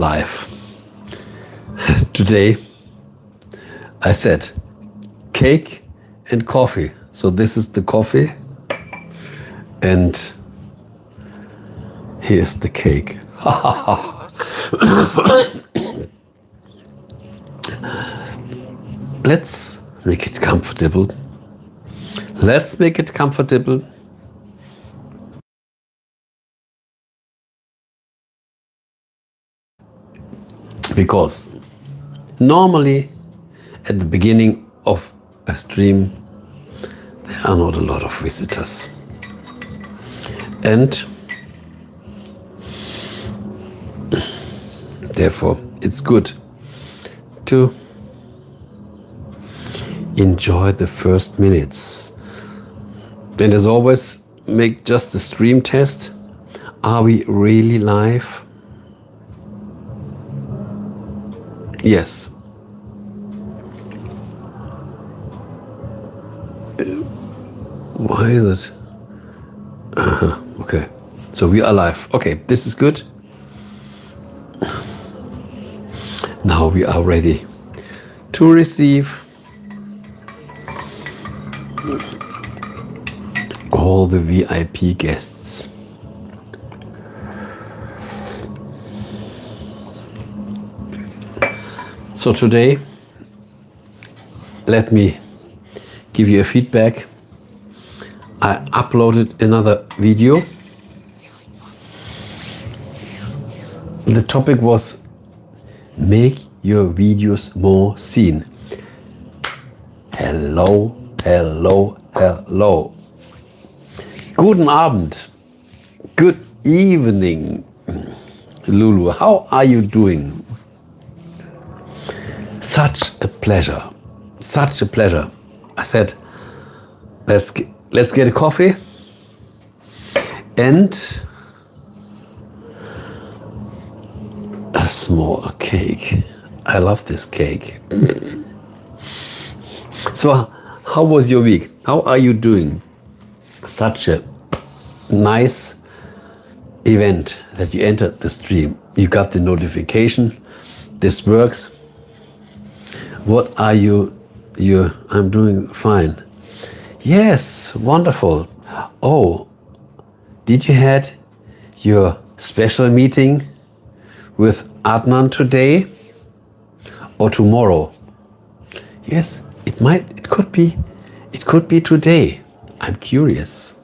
live. Today I said cake and coffee. So this is the coffee and here's the cake. Let's make it comfortable. Let's make it comfortable. Because normally at the beginning of a stream there are not a lot of visitors. And therefore it's good to enjoy the first minutes. And as always, make just a stream test. Are we really live? Yes. Why is it? Okay. So we are live. Okay, this is good. Now we are ready to receive all the VIP guests. So today, let me give you a feedback. I uploaded another video. The topic was make your videos more seen. Hello, hello, hello. Guten Abend. Good evening, Lulu. How are you doing? Such a pleasure. Such a pleasure. I said, let's get a coffee and a small cake. I love this cake. So, how was your week? How are you doing? Such a nice event that you entered the stream. You got the notification. This works. What are you? I'm doing fine. Yes, wonderful. Oh, did you had your special meeting with Adnan today or tomorrow? Yes, it could be today. I'm curious.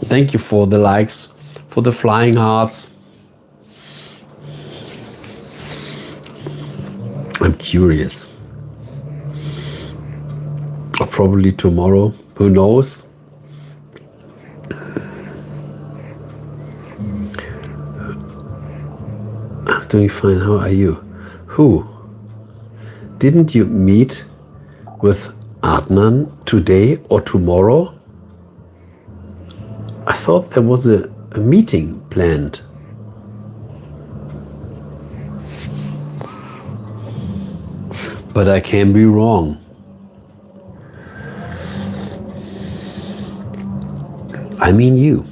Thank you for the likes, for the flying hearts. I'm curious. Or probably tomorrow, who knows? I'm doing fine, how are you? Who? Didn't you meet with Adnan today or tomorrow? I thought there was a meeting planned. But I can be wrong. I mean you.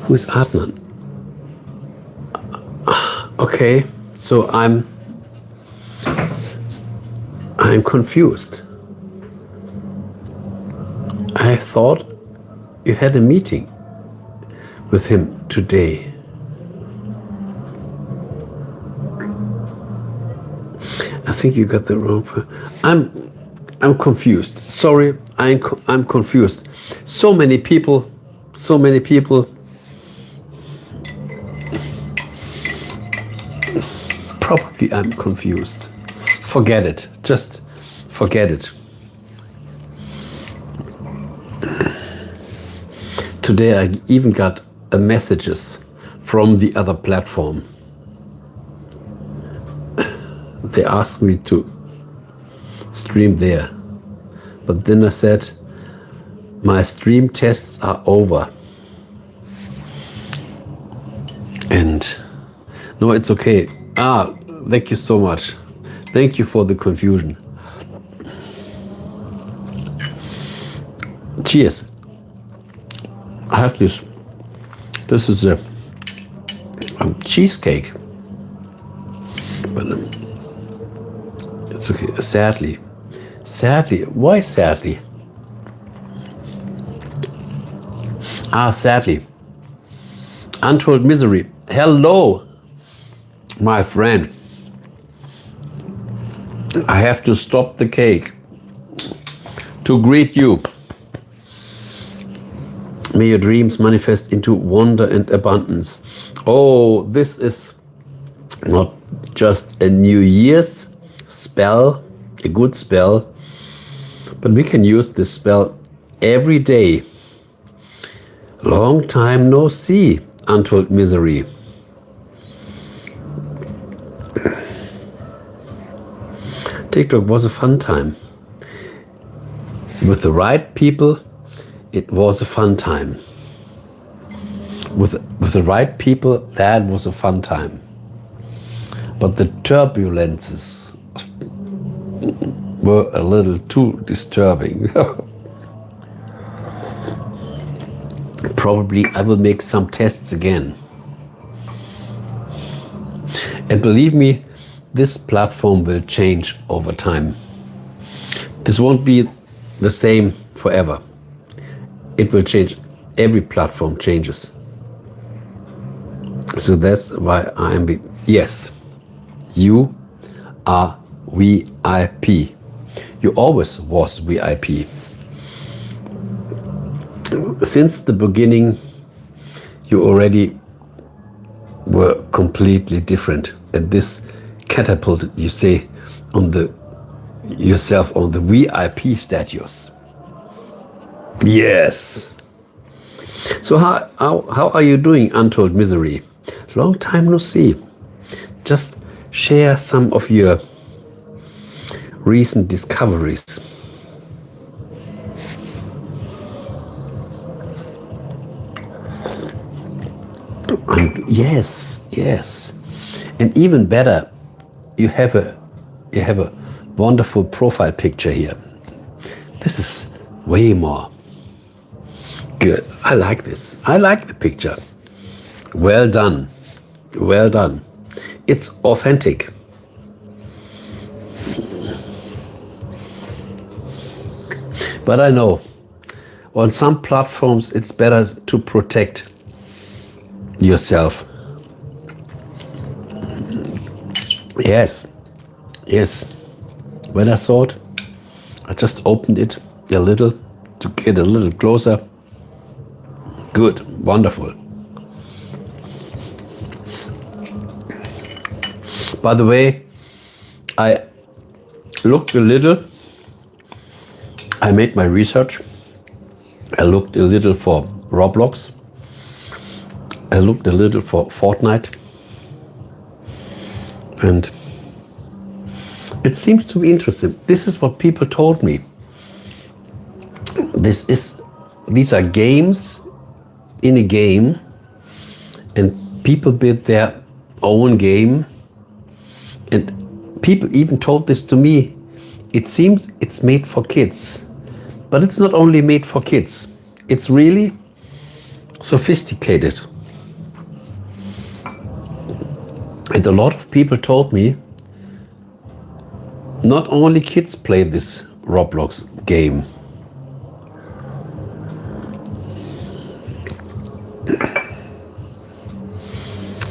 Who's Adnan? Okay, so I'm confused. I thought you had a meeting with him today. I think you got the wrong. I'm confused. Sorry, I'm confused. So many people. Probably I'm confused. Forget it. Just forget it. Today I even got messages from the other platform. They asked me to stream there. But then I said, my stream tests are over. And no, it's okay. Thank you so much. Thank you for the confusion. Cheers. I have this. This is a cheesecake, but it's okay. Sadly, why sadly? Sadly. Untold misery. Hello, my friend. I have to stop the cake to greet you. May your dreams manifest into wonder and abundance. Oh, this is not just a New Year's spell, a good spell, but we can use this spell every day. Long time no see, untold misery. TikTok was a fun time. With the right people, it was a fun time. With the right people, that was a fun time. But the turbulences were a little too disturbing. Probably I will make some tests again. And believe me, this platform will change over time. This won't be the same forever. It will change. Every platform changes. So that's why yes, you are VIP. You always was VIP. Since the beginning, you already were completely different. And this catapulted, you say, yourself on the VIP status. Yes. So how are you doing, untold misery? Long time no see. Just share some of your recent discoveries. And yes. And even better, you have a wonderful profile picture here. This is way more good. I like this. I like the picture. Well done. Well done. It's authentic. But I know on some platforms it's better to protect yourself. Yes. When I saw it, I just opened it a little to get a little closer. Good, wonderful. By the way, I looked a little. I made my research. I looked a little for Roblox. I looked a little for Fortnite. And it seems to be interesting. This is what people told me. These are games in a game, and people build their own game. And people even told this to me. It seems it's made for kids, but it's not only made for kids. It's really sophisticated. And a lot of people told me not only kids play this Roblox game.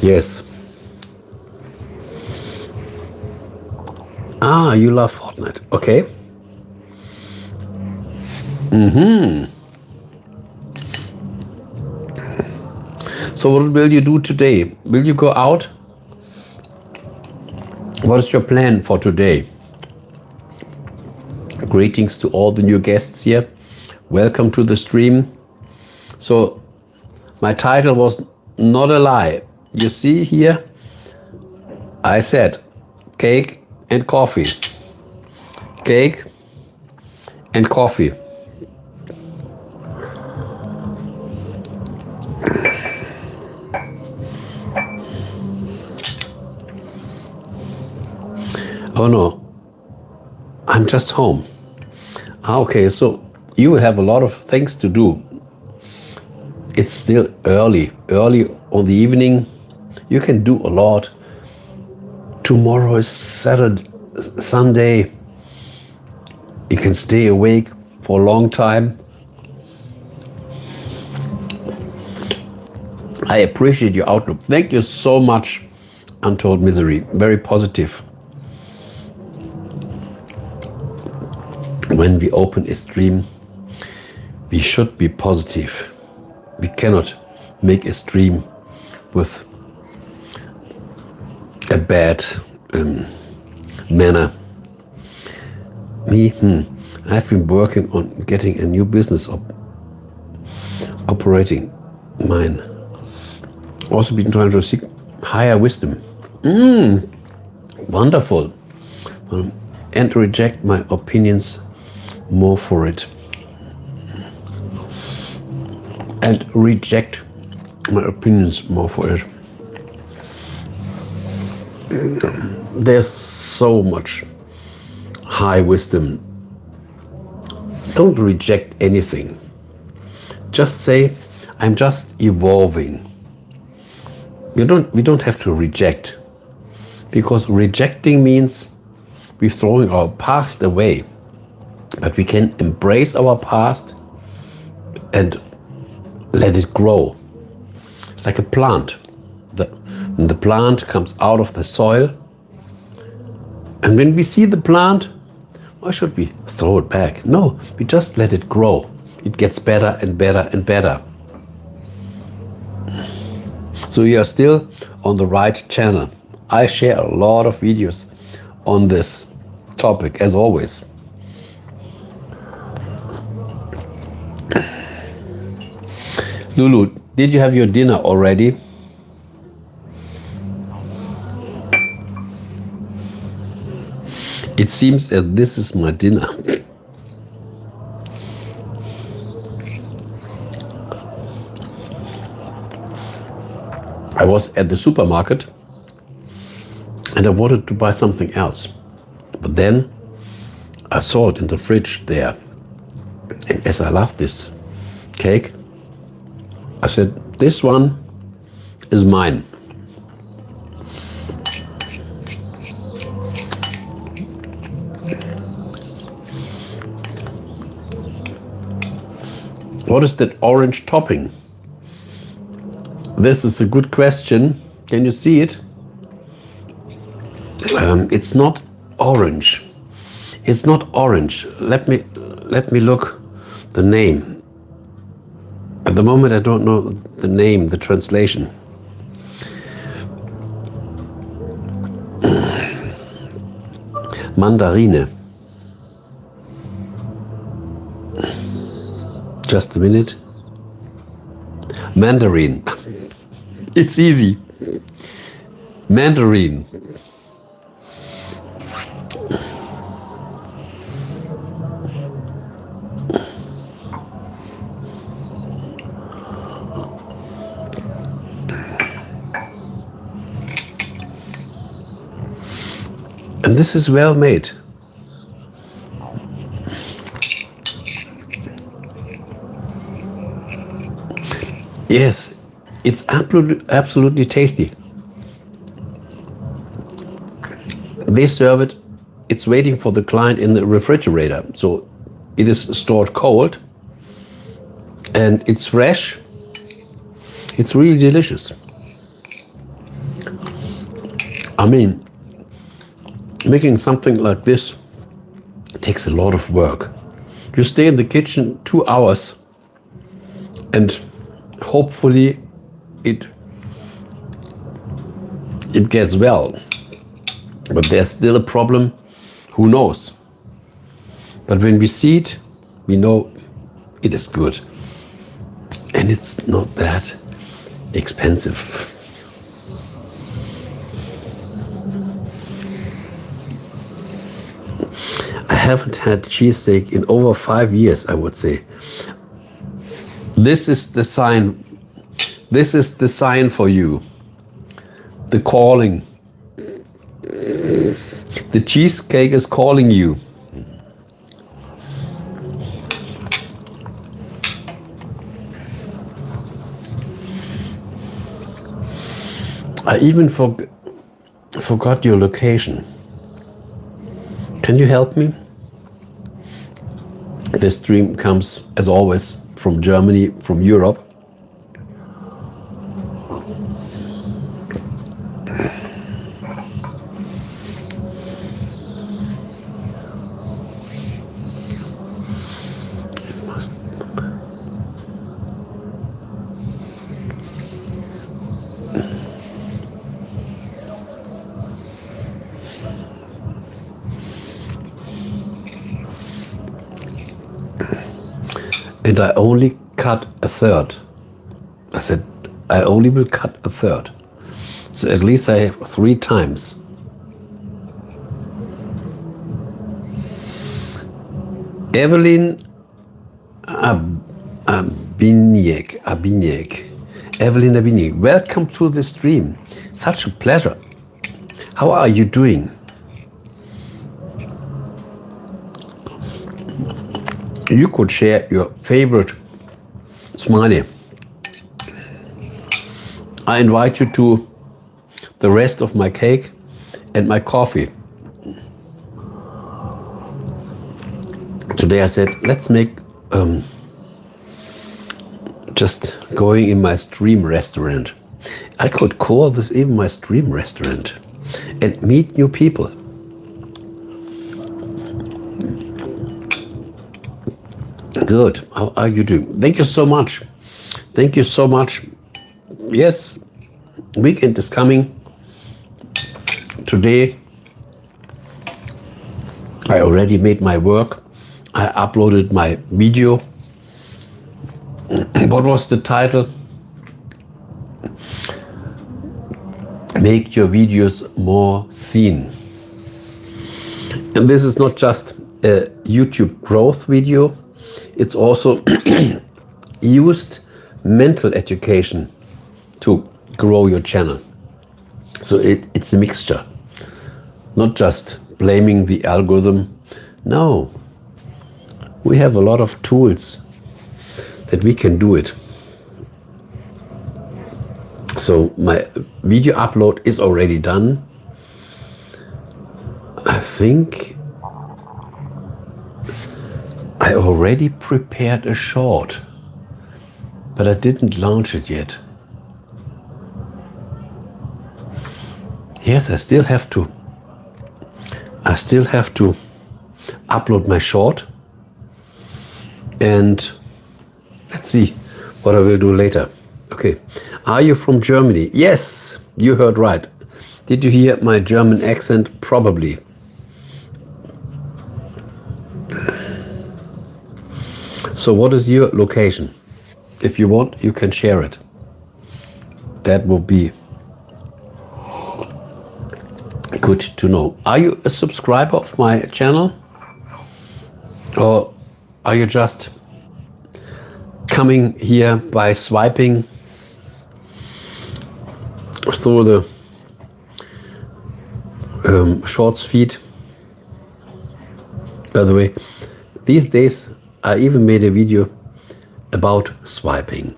Yes. You love Fortnite. Okay. So what will you do today? Will you go out? What is your plan for today? Greetings to all the new guests here. Welcome to the stream. So my title was not a lie. You see here, I said cake and coffee. Cake and coffee. Oh no, I'm just home. Okay, so you will have a lot of things to do It's still early on the evening. You can do a lot. Tomorrow is Saturday, Sunday. You can stay awake for a long time. I appreciate your outlook. Thank you so much, Untold Misery. Very positive. When we open a stream, we should be positive. We cannot make a stream with a bad manner. I've been working on getting a new business operating mine. Also been trying to seek higher wisdom. Wonderful. And reject my opinions more for it. And reject my opinions more for it. There's so much high wisdom. Don't reject anything. Just say, I'm just evolving. We don't have to reject, because rejecting means we're throwing our past away. But we can embrace our past and let it grow like a plant. When the plant comes out of the soil, and when we see the plant, why should we throw it back? No, we just let it grow. It gets better and better and better. So you are still on the right channel. I share a lot of videos on this topic, as always. Lulu, did you have your dinner already? It seems that this is my dinner. I was at the supermarket and I wanted to buy something else. But then I saw it in the fridge there. And as I love this cake, I said, this one is mine. What is that orange topping? This is a good question. Can you see it? It's not orange. It's not orange. Let me look the name. At the moment I don't know the name, the translation. Mandarine. Just a minute. Mandarin. It's easy. Mandarin. And this is well made. Yes, it's absolutely tasty. They serve it, it's waiting for the client in the refrigerator. So it is stored cold and it's fresh. It's really delicious. I mean, making something like this takes a lot of work. You stay in the kitchen 2 hours and hopefully it gets well. But there's still a problem. Who knows? But when we see it, we know it is good. And it's not that expensive. I haven't had cheesesteak in over 5 years, I would say. This is the sign. This is the sign for you. The calling. The cheesecake is calling you. I even forgot your location. Can you help me? This stream comes, as always, from Germany, from Europe. And I only cut a third. I said, I only will cut a third. So at least I have 3 times. Evelyn Abiniek. Evelyn Abiniek, welcome to the stream. Such a pleasure. How are you doing? You could share your favorite smiley. I invite you to the rest of my cake and my coffee. Today I said, let's make just going in my stream restaurant. I could call this even my stream restaurant and meet new people. Good. How are you doing? Thank you so much. Thank you so much. Yes, weekend is coming. Today, I already made my work. I uploaded my video. What was the title? Make your videos more seen. And this is not just a YouTube growth video. It's also used mental education to grow your channel. So it's a mixture. Not just blaming the algorithm. No. We have a lot of tools that we can do it. So my video upload is already done. I think I already prepared a short, but I didn't launch it yet. Yes, I still have to upload my short, and let's see what I will do later. Okay, are you from Germany? Yes, you heard right. Did you hear my German accent? Probably. So what is your location? If you want, you can share it. That will be good to know. Are you a subscriber of my channel? Or are you just coming here by swiping through the shorts feed? By the way, these days I even made a video about swiping.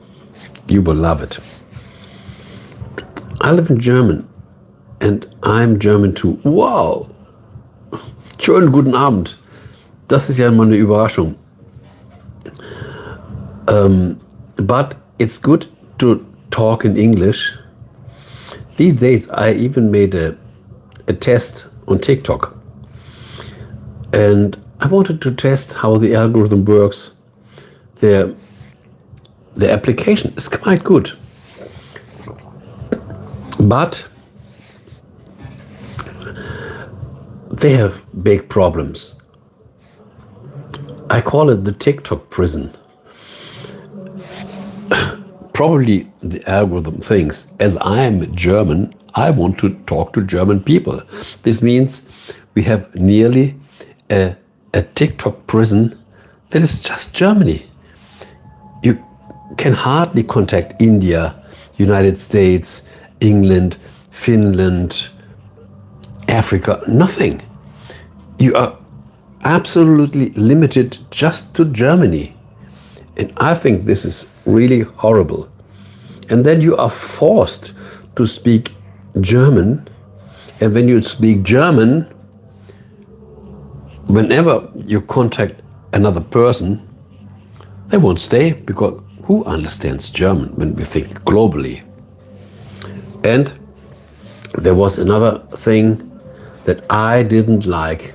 You will love it. I live in Germany and I'm German too. Wow! Schönen guten Abend. Das ist ja mal eine Überraschung. But it's good to talk in English. These days I even made a test on TikTok. And I wanted to test how the algorithm works. The application is quite good. But they have big problems. I call it the TikTok prison. Probably the algorithm thinks, as I am German, I want to talk to German people. This means we have nearly a TikTok prison that is just Germany. You can hardly contact India, United States, England, Finland, Africa, nothing. You are absolutely limited just to Germany. And I think this is really horrible. And then you are forced to speak German, and when you speak German, whenever you contact another person, they won't stay, because who understands German when we think globally? And there was another thing that I didn't like,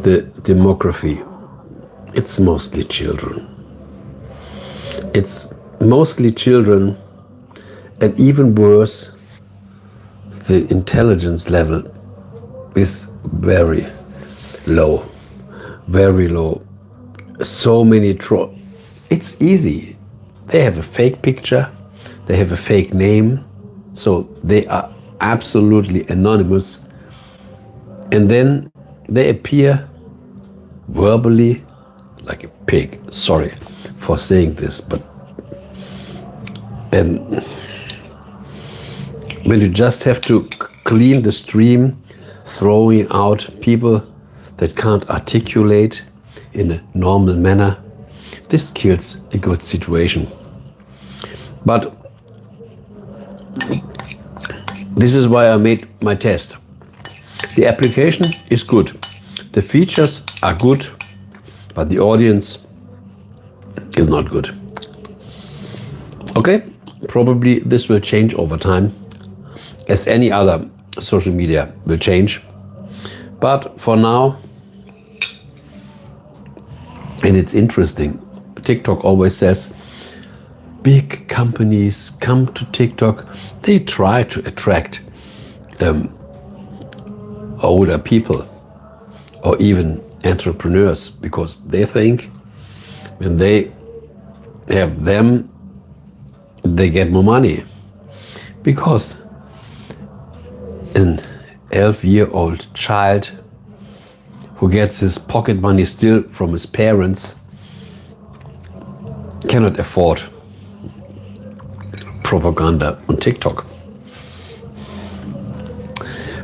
the demography. It's mostly children. It's mostly children, and even worse, the intelligence level is very low, very low. So many it's easy. They have a fake picture, they have a fake name, so they are absolutely anonymous, and then they appear verbally like a pig. Sorry for saying this, but when you just have to clean the stream, throwing out people that can't articulate in a normal manner, this kills a good situation. But this is why I made my test. The application is good, the features are good, but the audience is not good. Okay, probably this will change over time, as any other social media will change. But for now, and it's interesting, TikTok always says, big companies come to TikTok, they try to attract older people or even entrepreneurs, because they think when they have them, they get more money. Because an 12-year-old child who gets his pocket money still from his parents cannot afford propaganda on TikTok.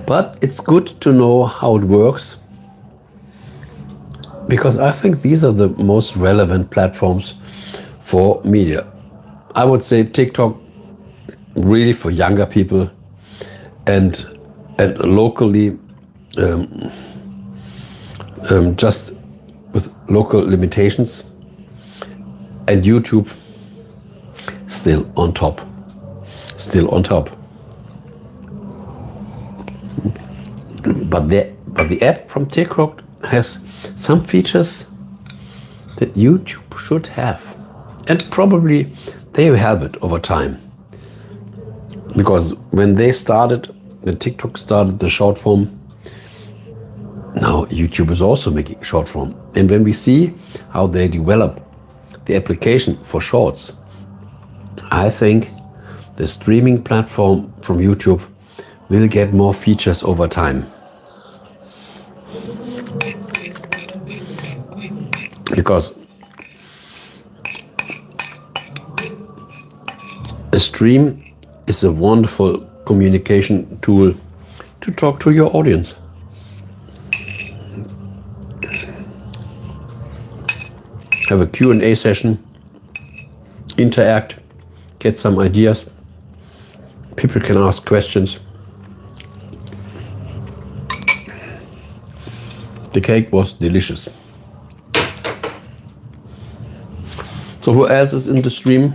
But it's good to know how it works, because I think these are the most relevant platforms for media. I would say TikTok really for younger people, and locally just with local limitations, and YouTube still on top. But the app from TikTok has some features that YouTube should have, and probably they will have it over time. Because when TikTok started the short form, now YouTube is also making short form. And when we see how they develop the application for shorts, I think the streaming platform from YouTube will get more features over time. Because a stream is a wonderful communication tool to talk to your audience. Have a Q&A session, interact, get some ideas. People can ask questions. The cake was delicious. So who else is in the stream?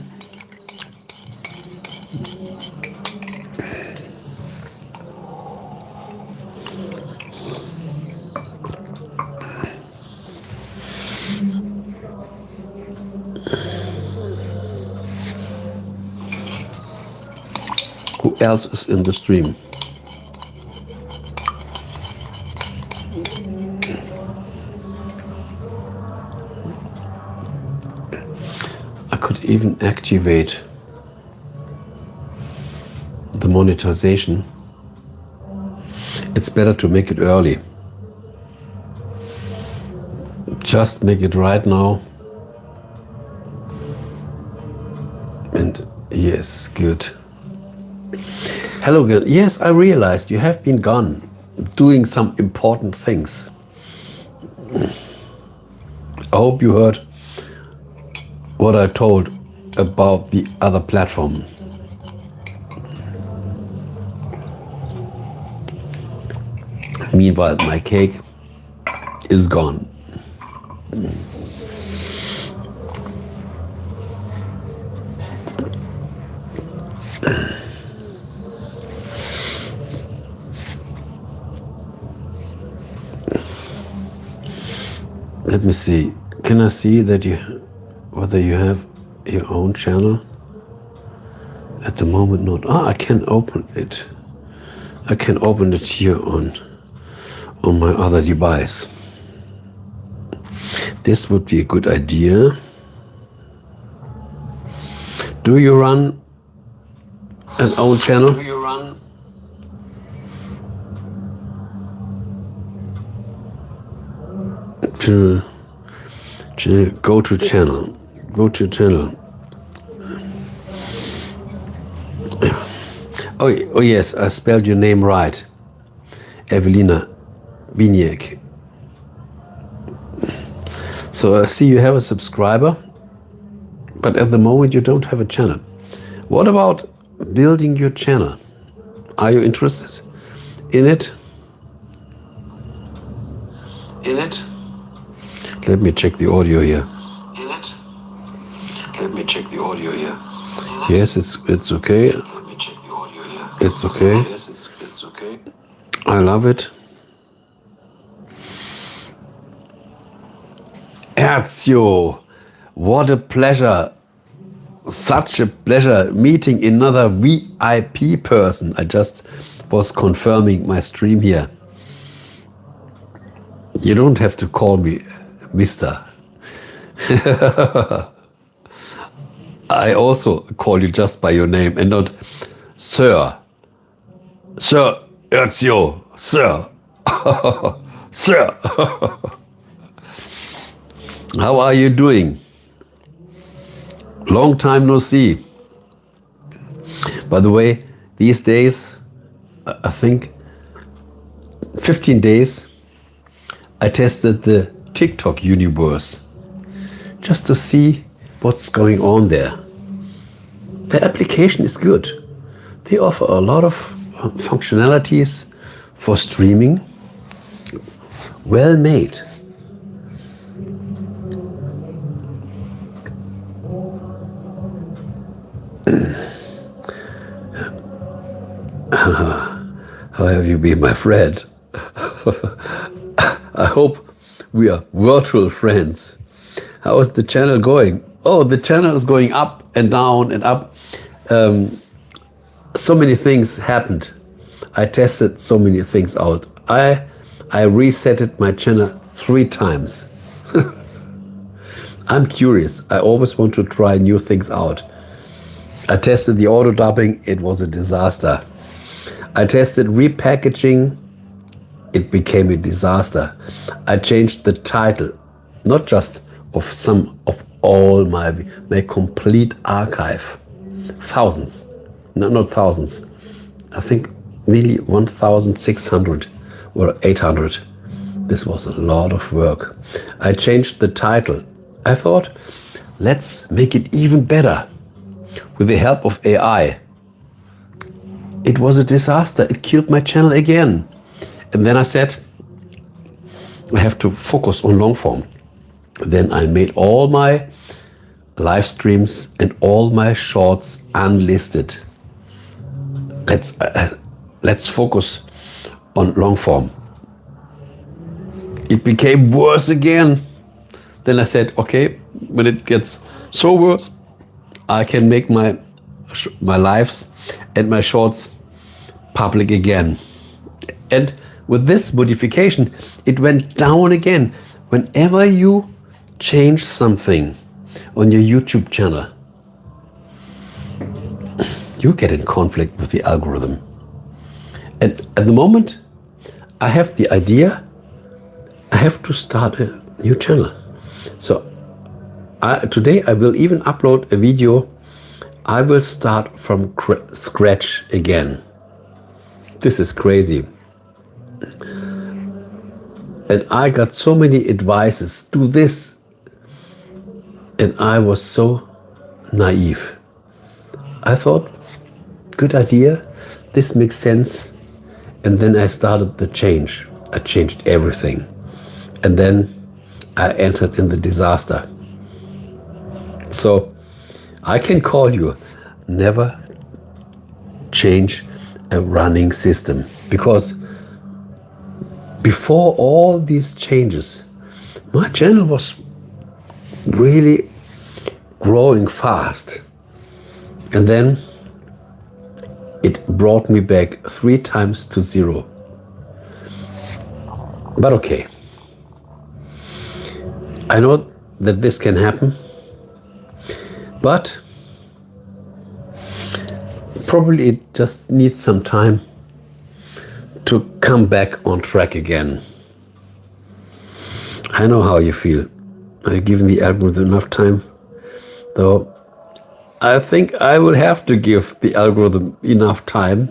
Who else is in the stream? I could even activate the monetization. It's better to make it early. Just make it right now. And yes, good. Hello, girl. Yes, I realized you have been gone, doing some important things. I hope you heard what I told about the other platform. Meanwhile, my cake is gone. Let me see. Can I see that whether you have your own channel? At the moment, not. I can open it. I can open it here on my other device. This would be a good idea. Do you run an own channel? Go to channel. Oh yes, I spelled your name right. Evelina Winiek. So I see you have a subscriber, but at the moment you don't have a channel. What about building your channel? Are you interested in it? Let me check the audio here. Yes, it's okay. It's okay. I love it. Ezio, what a pleasure. Such a pleasure meeting another VIP person. I just was confirming my stream here. You don't have to call me Mr. I also call you just by your name and not Sir. Sir Ezio, Sir. Sir. How are you doing? Long time no see. By the way, these days, I think 15 days, I tested the TikTok universe just to see what's going on there. The application is good. They offer a lot of functionalities for streaming. Well made. How have you been, my friend? I hope we are virtual friends. How is the channel going? Oh, the channel is going up and down and up. So many things happened. I tested so many things out. I resetted my channel 3 times. I'm curious. I always want to try new things out. I tested the auto dubbing. It was a disaster. I tested repackaging. It became a disaster. I changed the title, not just of some of all my complete archive. Thousands. No, not thousands. I think nearly 1,600 or 800. This was a lot of work. I changed the title. I thought, let's make it even better with the help of AI. It was a disaster. It killed my channel again. And then I said, I have to focus on long form. Then I made all my live streams and all my shorts unlisted. Let's focus on long form. It became worse again. Then I said, okay, when it gets so worse, I can make my lives and my shorts public again. And with this modification, it went down again. Whenever you change something on your YouTube channel, you get in conflict with the algorithm. And at the moment, I have the idea, I have to start a new channel. So today I will even upload a video. I will start from scratch again. This is crazy. And I got so many advices, do this. And I was so naive. I thought, good idea, this makes sense. And then I started the change. I changed everything. And then I entered in the disaster. So I can call you, never change a running system, because before all these changes, my channel was really growing fast. And then it brought me back 3 times to 0. But okay, I know that this can happen, but probably it just needs some time to come back on track again. I know how you feel. I've given the algorithm enough time, though I think I will have to give the algorithm enough time.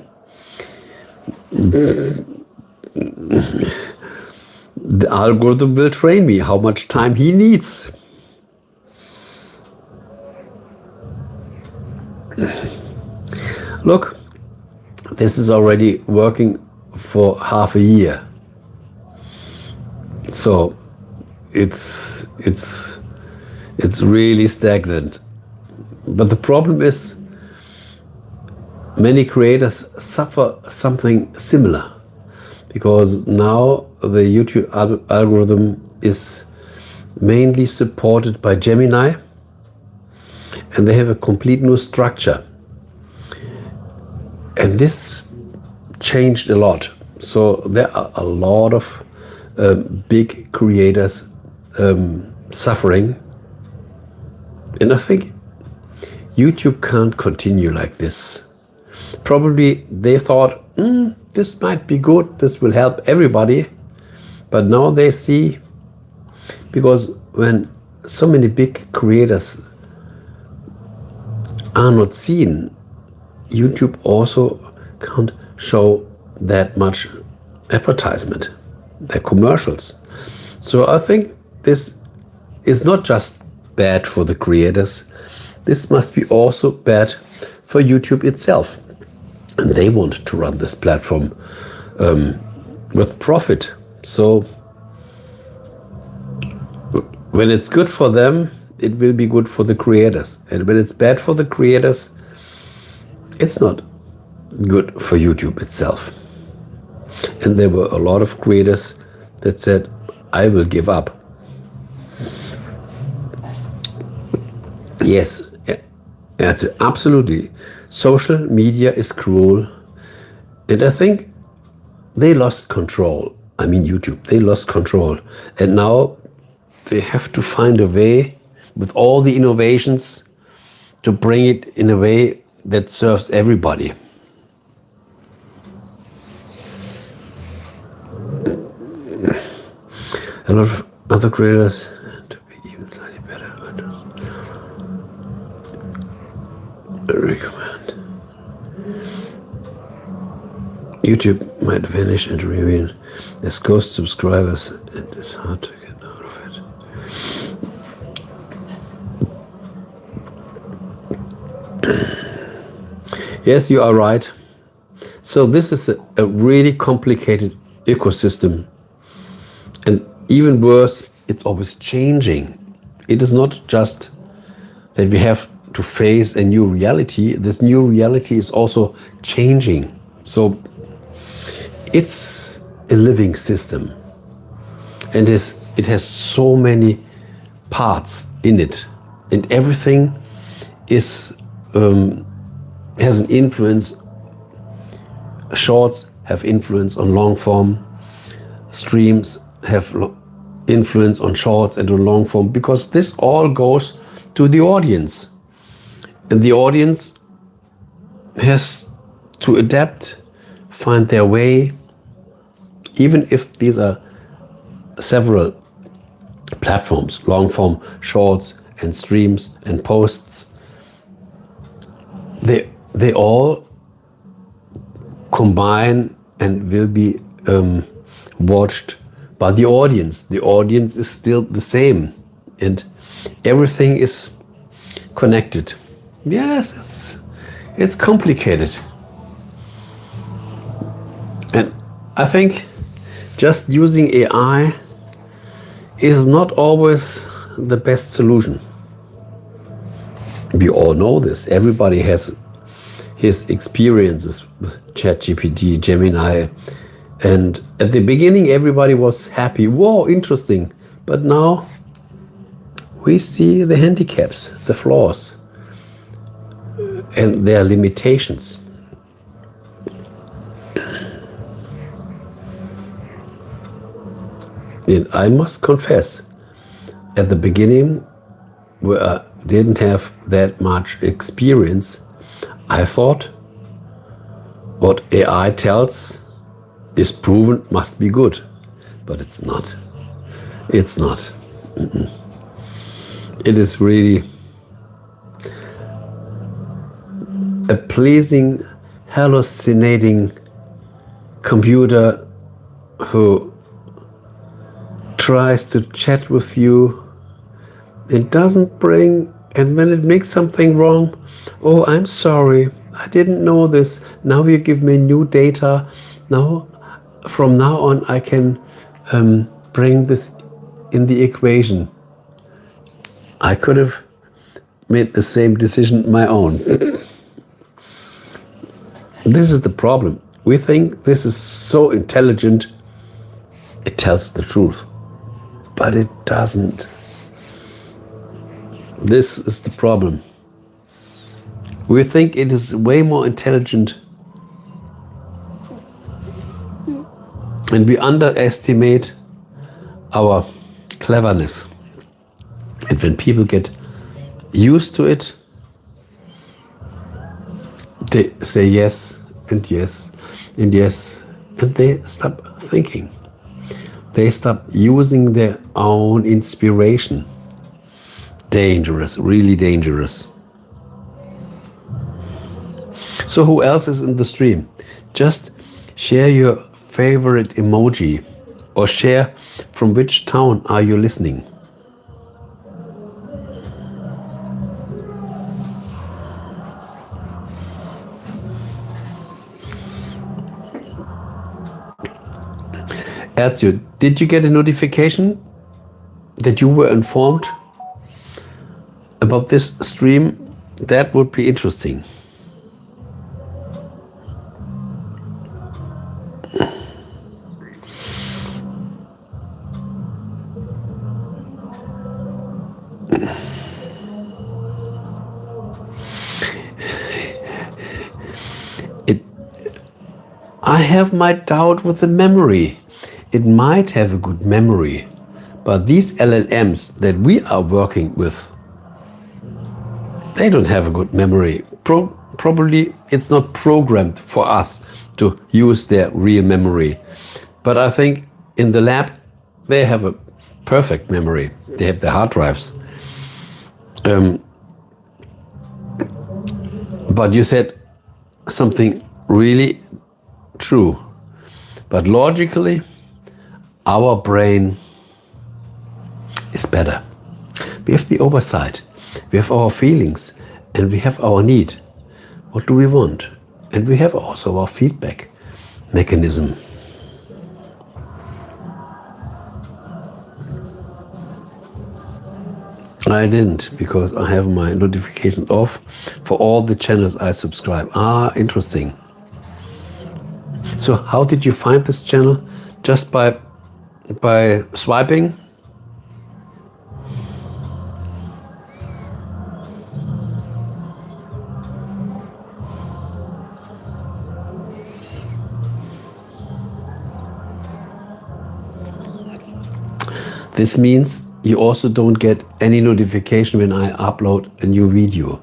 The algorithm will train me how much time he needs. Look, this is already working for half a year. So it's really stagnant. But the problem is, many creators suffer something similar, because now the YouTube algorithm is mainly supported by Gemini, and they have a complete new structure. And this changed a lot. So there are a lot of big creators suffering. And I think YouTube can't continue like this. Probably they thought, this might be good, this will help everybody. But now they see, because when so many big creators are not seen, YouTube also can't show that much advertisement, their commercials. So I think this is not just bad for the creators, this must be also bad for YouTube itself. And they want to run this platform with profit. So when it's good for them, it will be good for the creators. And when it's bad for the creators, it's not good for YouTube itself. And there were a lot of creators that said, I will give up. Yes, that's absolutely. Social media is cruel. And I think they lost control. I mean, YouTube, they lost control. And now they have to find a way, with all the innovations, to bring it in a way that serves everybody. A lot of other creators to be even slightly better. I recommend. YouTube might vanish and remain as ghost subscribers, and it's hard to get out of it. Yes, you are right. So this is a really complicated ecosystem. And even worse, it's always changing. It is not just that we have to face a new reality. This new reality is also changing. So it's a living system. And it has so many parts in it. And everything is has an influence. Shorts have influence on long form. Streams have influence on shorts and on long form, because this all goes to the audience. And the audience has to adapt, find their way, even if these are several platforms, long form, shorts and streams and posts. They all combine and will be watched by the audience. The audience is still the same, and everything is connected. Yes, it's complicated. And I think just using AI is not always the best solution. We all know this. Everybody has his experiences with ChatGPT, Gemini, and at the beginning everybody was happy. Whoa, interesting. But now we see the handicaps, the flaws, and their limitations. And I must confess, at the beginning, where I didn't have that much experience, I thought what AI tells is proven must be good, but it's not. It's not. It is really a pleasing, hallucinating computer who tries to chat with you. It doesn't bring, and when it makes something wrong, oh, I'm sorry, I didn't know this. Now you give me new data. Now, from now on, I can bring this in the equation. I could have made the same decision my own. This is the problem. We think this is so intelligent, it tells the truth, but it doesn't. This is the problem. We think it is way more intelligent, and we underestimate our cleverness. And when people get used to it, they say yes and yes and yes, and they stop thinking. They stop using their own inspiration. Dangerous, really dangerous. So who else is in the stream? Just share your favorite emoji, or share from which town are you listening. Ezio, did you get a notification that you were informed about this stream? That would be interesting. I have my doubt with the memory. It might have a good memory, but these LLMs that we are working with, they don't have a good memory. Probably it's not programmed for us to use their real memory. But I think in the lab, they have a perfect memory. They have the hard drives. But you said something really true. But logically, our brain is better. We have the oversight. We have our feelings, and we have our need. What do we want? And we have also our feedback mechanism. I didn't, because I have my notifications off for all the channels I subscribe. Ah, interesting. So how did you find this channel? Just by swiping? This means you also don't get any notification when I upload a new video.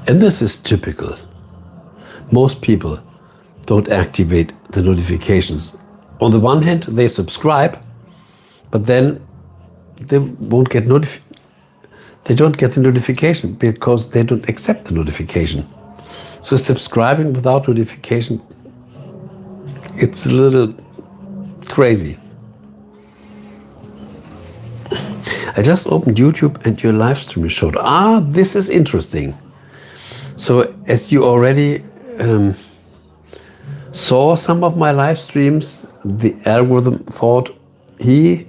And this is typical. Most people don't activate the notifications. On the one hand, they subscribe, but then they won't get they don't get the notification because they don't accept the notification. So subscribing without notification, it's a little crazy. I just opened YouTube and your live stream showed. Ah, this is interesting. So as you already saw some of my live streams, the algorithm thought he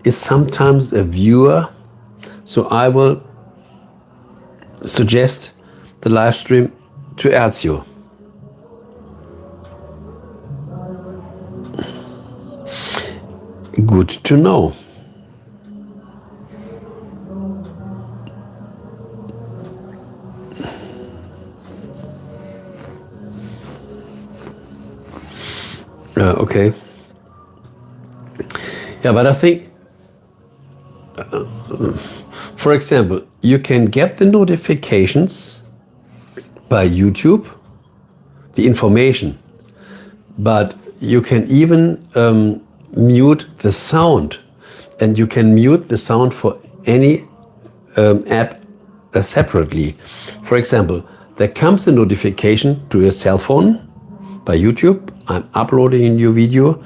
is sometimes a viewer, so I will suggest the live stream to Ezio. Good to know. Okay. Yeah, but I think, for example, you can get the notifications by YouTube, the information, but you can even mute the sound, and you can mute the sound for any app separately. For example, there comes a notification to your cell phone by YouTube, I'm uploading a new video,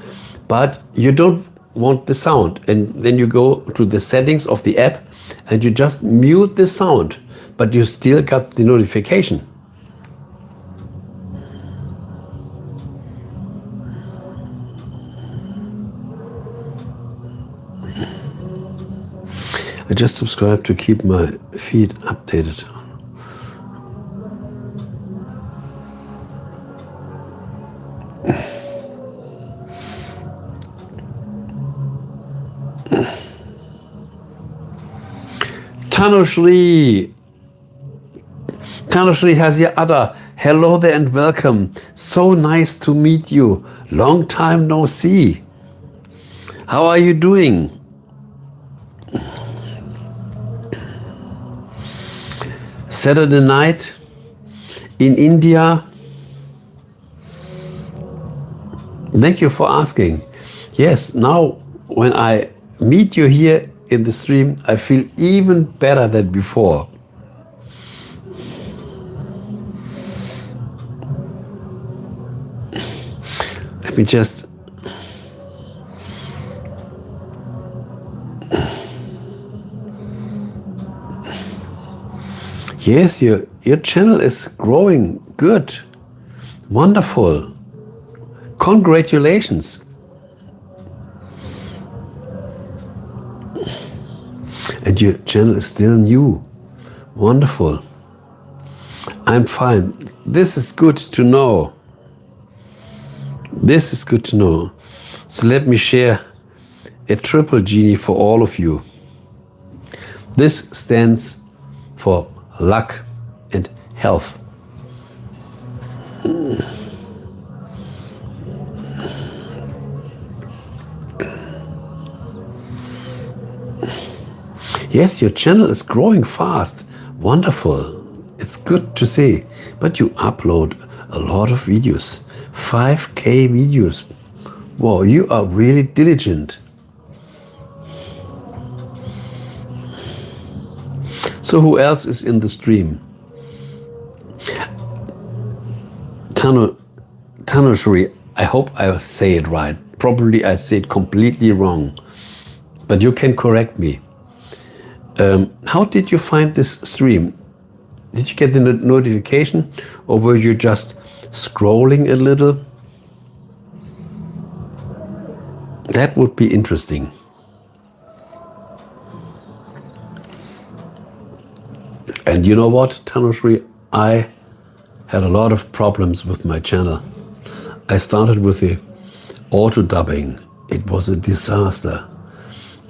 but you don't want the sound, and then you go to the settings of the app and you just mute the sound, but you still got the notification. I just subscribe to keep my feed updated. Tanushri has your other. Hello there and welcome. So nice to meet you. Long time no see. How are you doing? Saturday night in India. Thank you for asking. Yes, now when I meet you here in the stream, I feel even better than before. Let me just yes, your channel is growing good. Wonderful. Congratulations. And your channel is still new. Wonderful. I'm fine. This is good to know. This is good to know. So let me share a triple genie for all of you. This stands for luck and health. Yes, your channel is growing fast. Wonderful. It's good to see. But you upload a lot of videos. 5K videos. Wow, you are really diligent. So who else is in the stream? Tanushri, I hope I say it right. Probably I say it completely wrong. But you can correct me. How did you find this stream? Did you get the notification, or were you just scrolling a little? That would be interesting. And you know what, Tanushri? I had a lot of problems with my channel. I started with the auto dubbing. It was a disaster.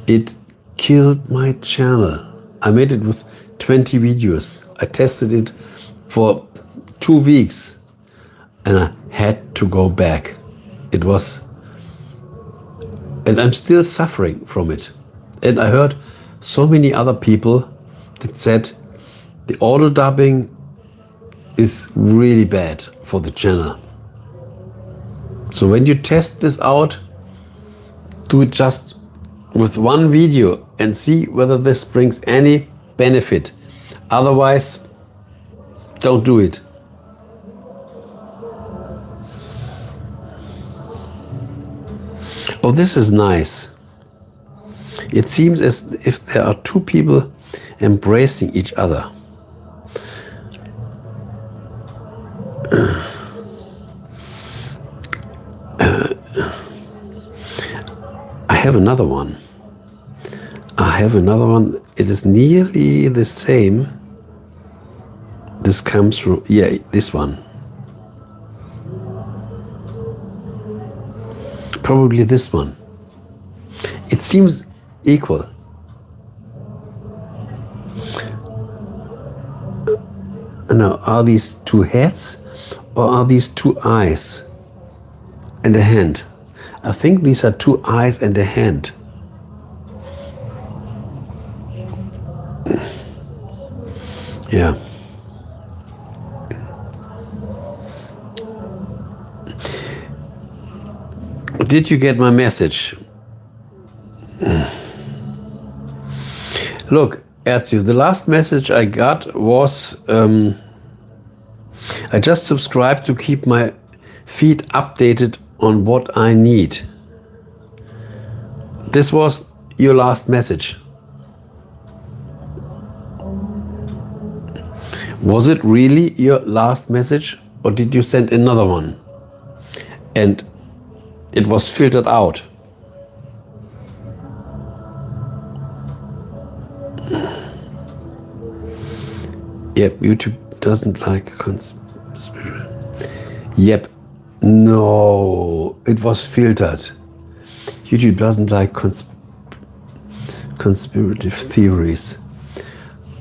It killed my channel. I made it with 20 videos. I tested it for 2 weeks and I had to go back. It was, and I'm still suffering from it. And I heard so many other people that said the auto dubbing is really bad for the channel. So when you test this out, do it just with one video and see whether this brings any benefit. Otherwise, don't do it. Oh, this is nice. It seems as if there are two people embracing each other. have another one. It is nearly the same. This comes from, yeah, this one. Probably this one. It seems equal. Now, are these two heads or are these two eyes and a hand? I think these are two eyes and a hand. Yeah. Did you get my message? Look, Erzio, the last message I got was I just subscribed to keep my feed updated on what I need. This was your last message. Was it really your last message, or did you send another one and it was filtered out? Yep, YouTube doesn't like conspiracy. Yep, no, it was filtered. YouTube doesn't like conspirative theories.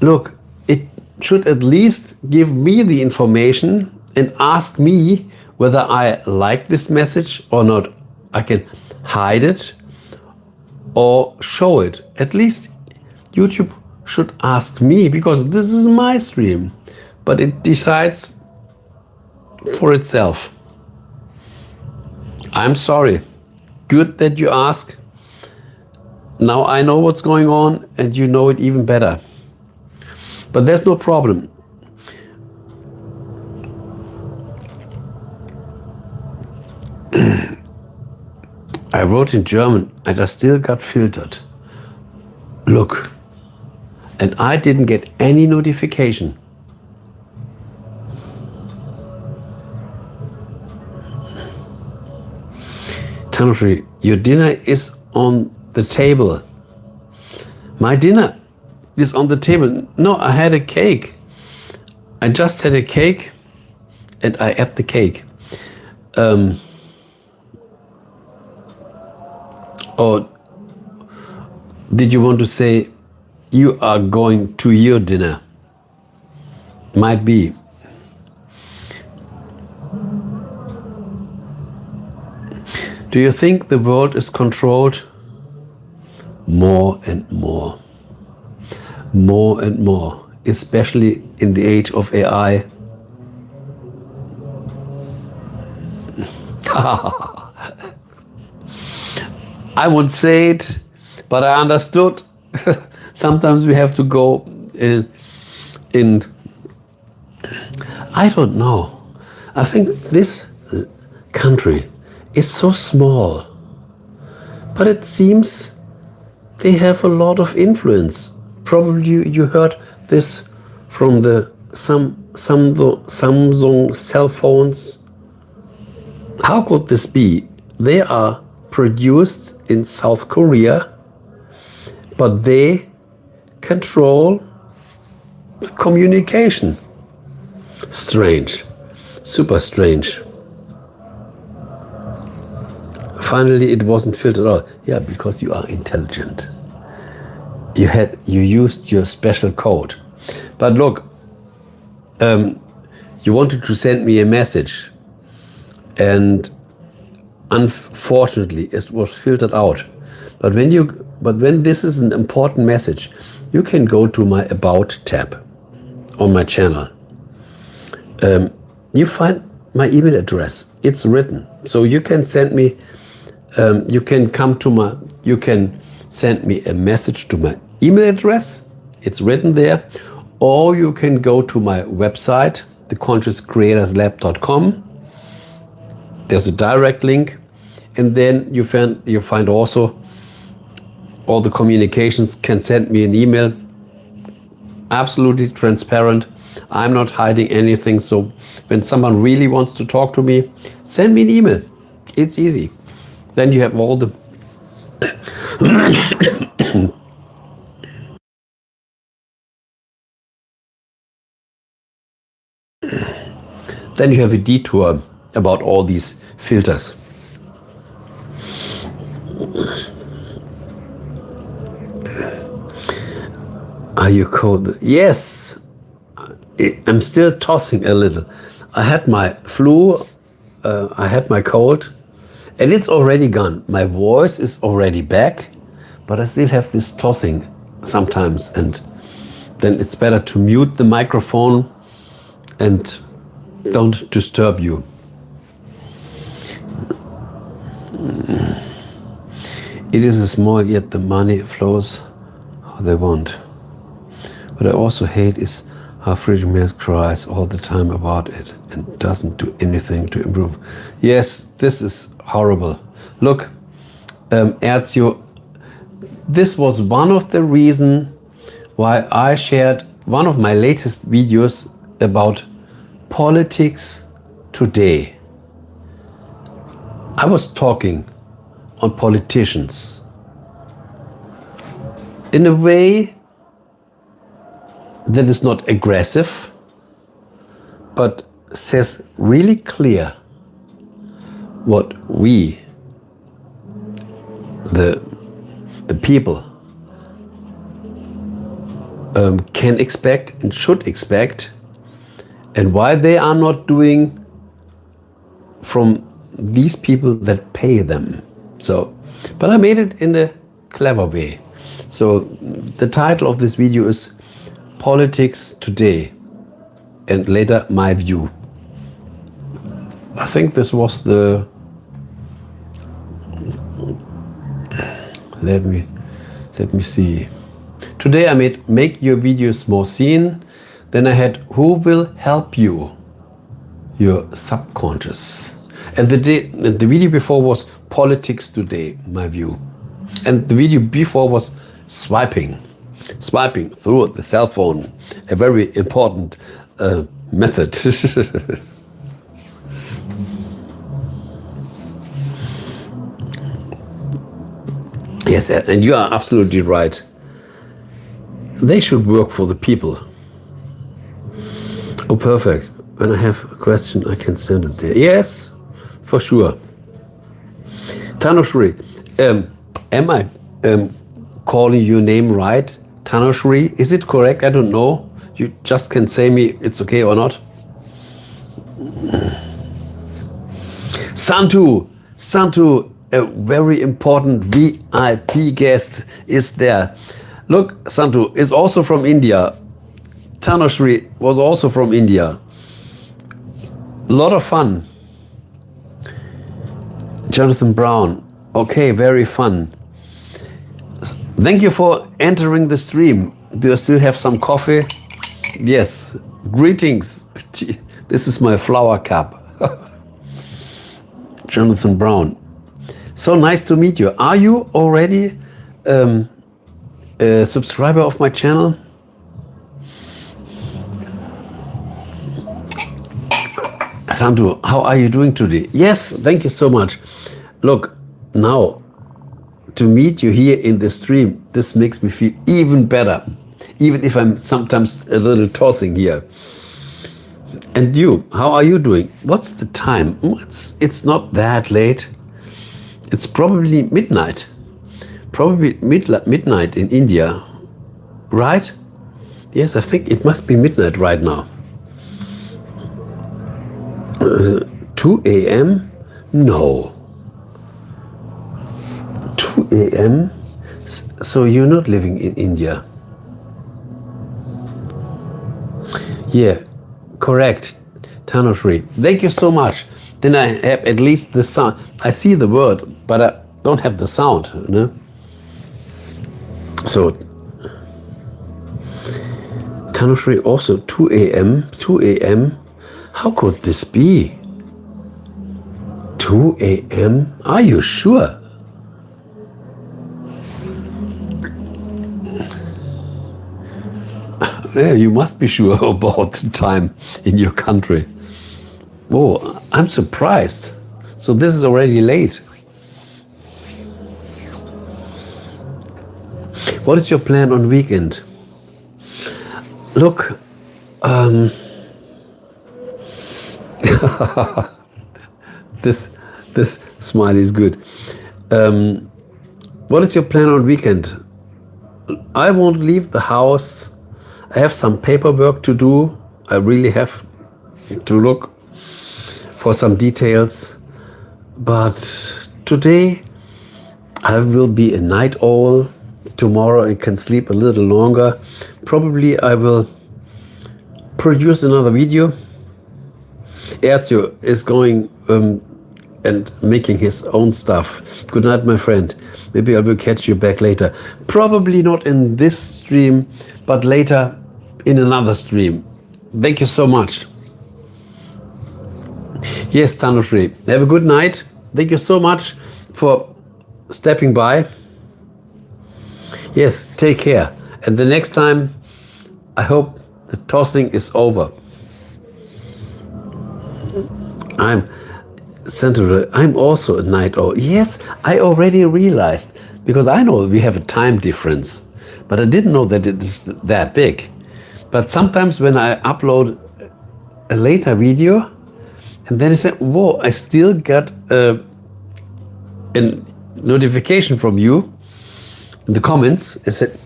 Look, it should at least give me the information and ask me whether I like this message or not. I can hide it or show it. At least YouTube should ask me, because this is my stream, but it decides for itself. I'm sorry. Good that you ask. Now I know what's going on and you know it even better. But there's no problem. I wrote in German and I still got filtered. Look. And I didn't get any notification. Timothy, your dinner is on the table. My dinner is on the table. No, I had a cake. I just had a cake and I ate the cake. Or did you want to say you are going to your dinner? Might be. Do you think the world is controlled? More and more. More and more, especially in the age of AI. I would say it, but I understood. Sometimes we have to go in. I don't know. I think this country is so small, but it seems they have a lot of influence. Probably you heard this from the Samsung cell phones. How could this be? They are produced in South Korea, but they control communication. Strange, super strange. Finally, it wasn't filtered out. Yeah, because you are intelligent. You used your special code. But look, you wanted to send me a message, and unfortunately, it was filtered out. But when this is an important message, you can go to my About tab on my channel. You find my email address. It's written, so you can send me. You can send me a message to my email address. It's written there, or you can go to my website, theconsciouscreatorslab.com. There's a direct link, and then you find also all the communications. Can send me an email. Absolutely transparent. I'm not hiding anything. So when someone really wants to talk to me, send me an email. It's easy. Then you have all the Then you have a detour about all these filters. Are you cold? Yes, I'm still tossing a little. I had my flu, I had my cold, and it's already gone. My voice is already back, but I still have this tossing sometimes, and then it's better to mute the microphone and don't disturb you. It is a small, yet the money flows how they want. What I also hate is how Freedom House cries all the time about it and doesn't do anything to improve. Yes, this is horrible. Look, Erzio, this was one of the reasons why I shared one of my latest videos about politics today. I was talking on politicians in a way that is not aggressive, but says really clear what we, the people, can expect and should expect, and why they are not doing from these people that pay them. So, but I made it in a clever way. So the title of this video is Politics Today, and later my view. I think this was the, let me see. Today I made make your videos more seen. Then I had who will help you, your subconscious. And the video before was Politics Today, my view. And the video before was swiping through the cell phone, a very important method. Yes, and you are absolutely right. They should work for the people. Oh, perfect. When I have a question, I can send it there. Yes, for sure. Tanushri, am I calling your name right? Tanushri, is it correct? I don't know. You just can say me it's okay or not. Santu, a very important VIP guest is there. Look, Santu is also from India. Tanushri was also from India. A lot of fun. Jonathan Brown, okay, very fun. Thank you for entering the stream. Do you still have some coffee? Yes. Greetings. This is my flower cup. Jonathan Brown. So nice to meet you. Are you already a subscriber of my channel? Sandu, how are you doing today? Yes, thank you so much. Look, now to meet you here in the stream, this makes me feel even better, even if I'm sometimes a little tossing here. And you, how are you doing? What's the time? It's not that late. It's probably midnight. Probably midnight in India, right? Yes, I think it must be midnight right now. 2 a.m.? No. 2 a.m.? So you're not living in India? Yeah, correct. Tanushri. Thank you so much. Then I have at least the sound. I see the word, but I don't have the sound. You know? So, Tanushri also 2 a.m. 2 a.m. How could this be? 2 a.m.? Are you sure? Yeah, you must be sure about the time in your country. Oh, I'm surprised. So this is already late. What is your plan on weekend? Look, this smile is good. What is your plan on weekend? I won't leave the house. I have some paperwork to do. I really have to look for some details. But today I will be a night owl. Tomorrow I can sleep a little longer. Probably I will produce another video. Erzio is going and making his own stuff. Good night, my friend. Maybe I will catch you back later. Probably not in this stream, but later in another stream. Thank you so much. Yes, Tanushree, have a good night. Thank you so much for stepping by. Yes, take care. And the next time, I hope the tossing is over. I'm also a night owl. Yes, I already realized, because I know we have a time difference, but I didn't know that it is that big. But sometimes when I upload a later video, and then I say, whoa, I still got a notification from you in the comments. I said,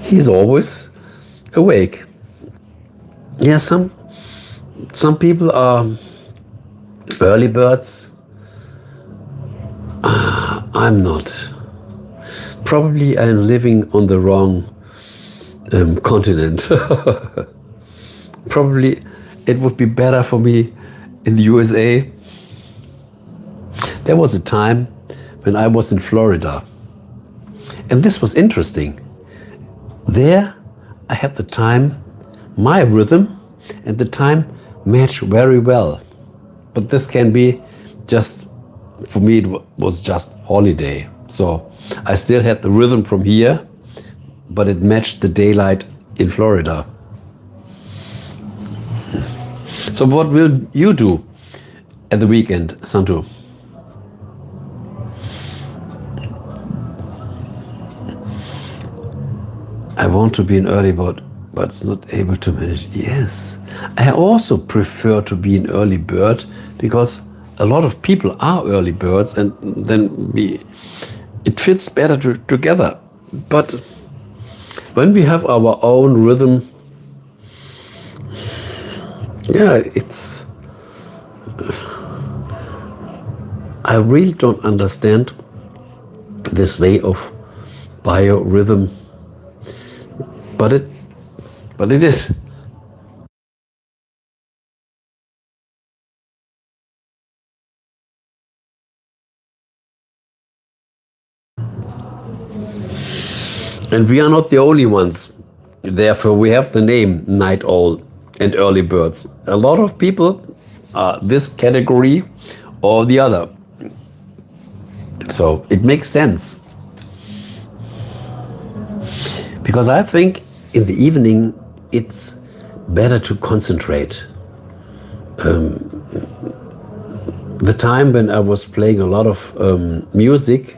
he's always awake. Yeah, some people are early birds. I'm not. Probably I'm living on the wrong continent. Probably it would be better for me in the USA. There was a time when I was in Florida, and this was interesting. There I had the time, my rhythm and the time match very well. But this can be just, for me it was just holiday. So I still had the rhythm from here, but it matched the daylight in Florida. So what will you do at the weekend, Santu? I want to be an early bird, but it's not able to manage. Yes, I also prefer to be an early bird, because a lot of people are early birds, and then it fits better together. But when we have our own rhythm, yeah, I really don't understand this way of biorhythm, but it is. And we are not the only ones. Therefore, we have the name night owl and early birds. A lot of people are this category or the other. So it makes sense. Because I think in the evening it's better to concentrate. The time when I was playing a lot of music,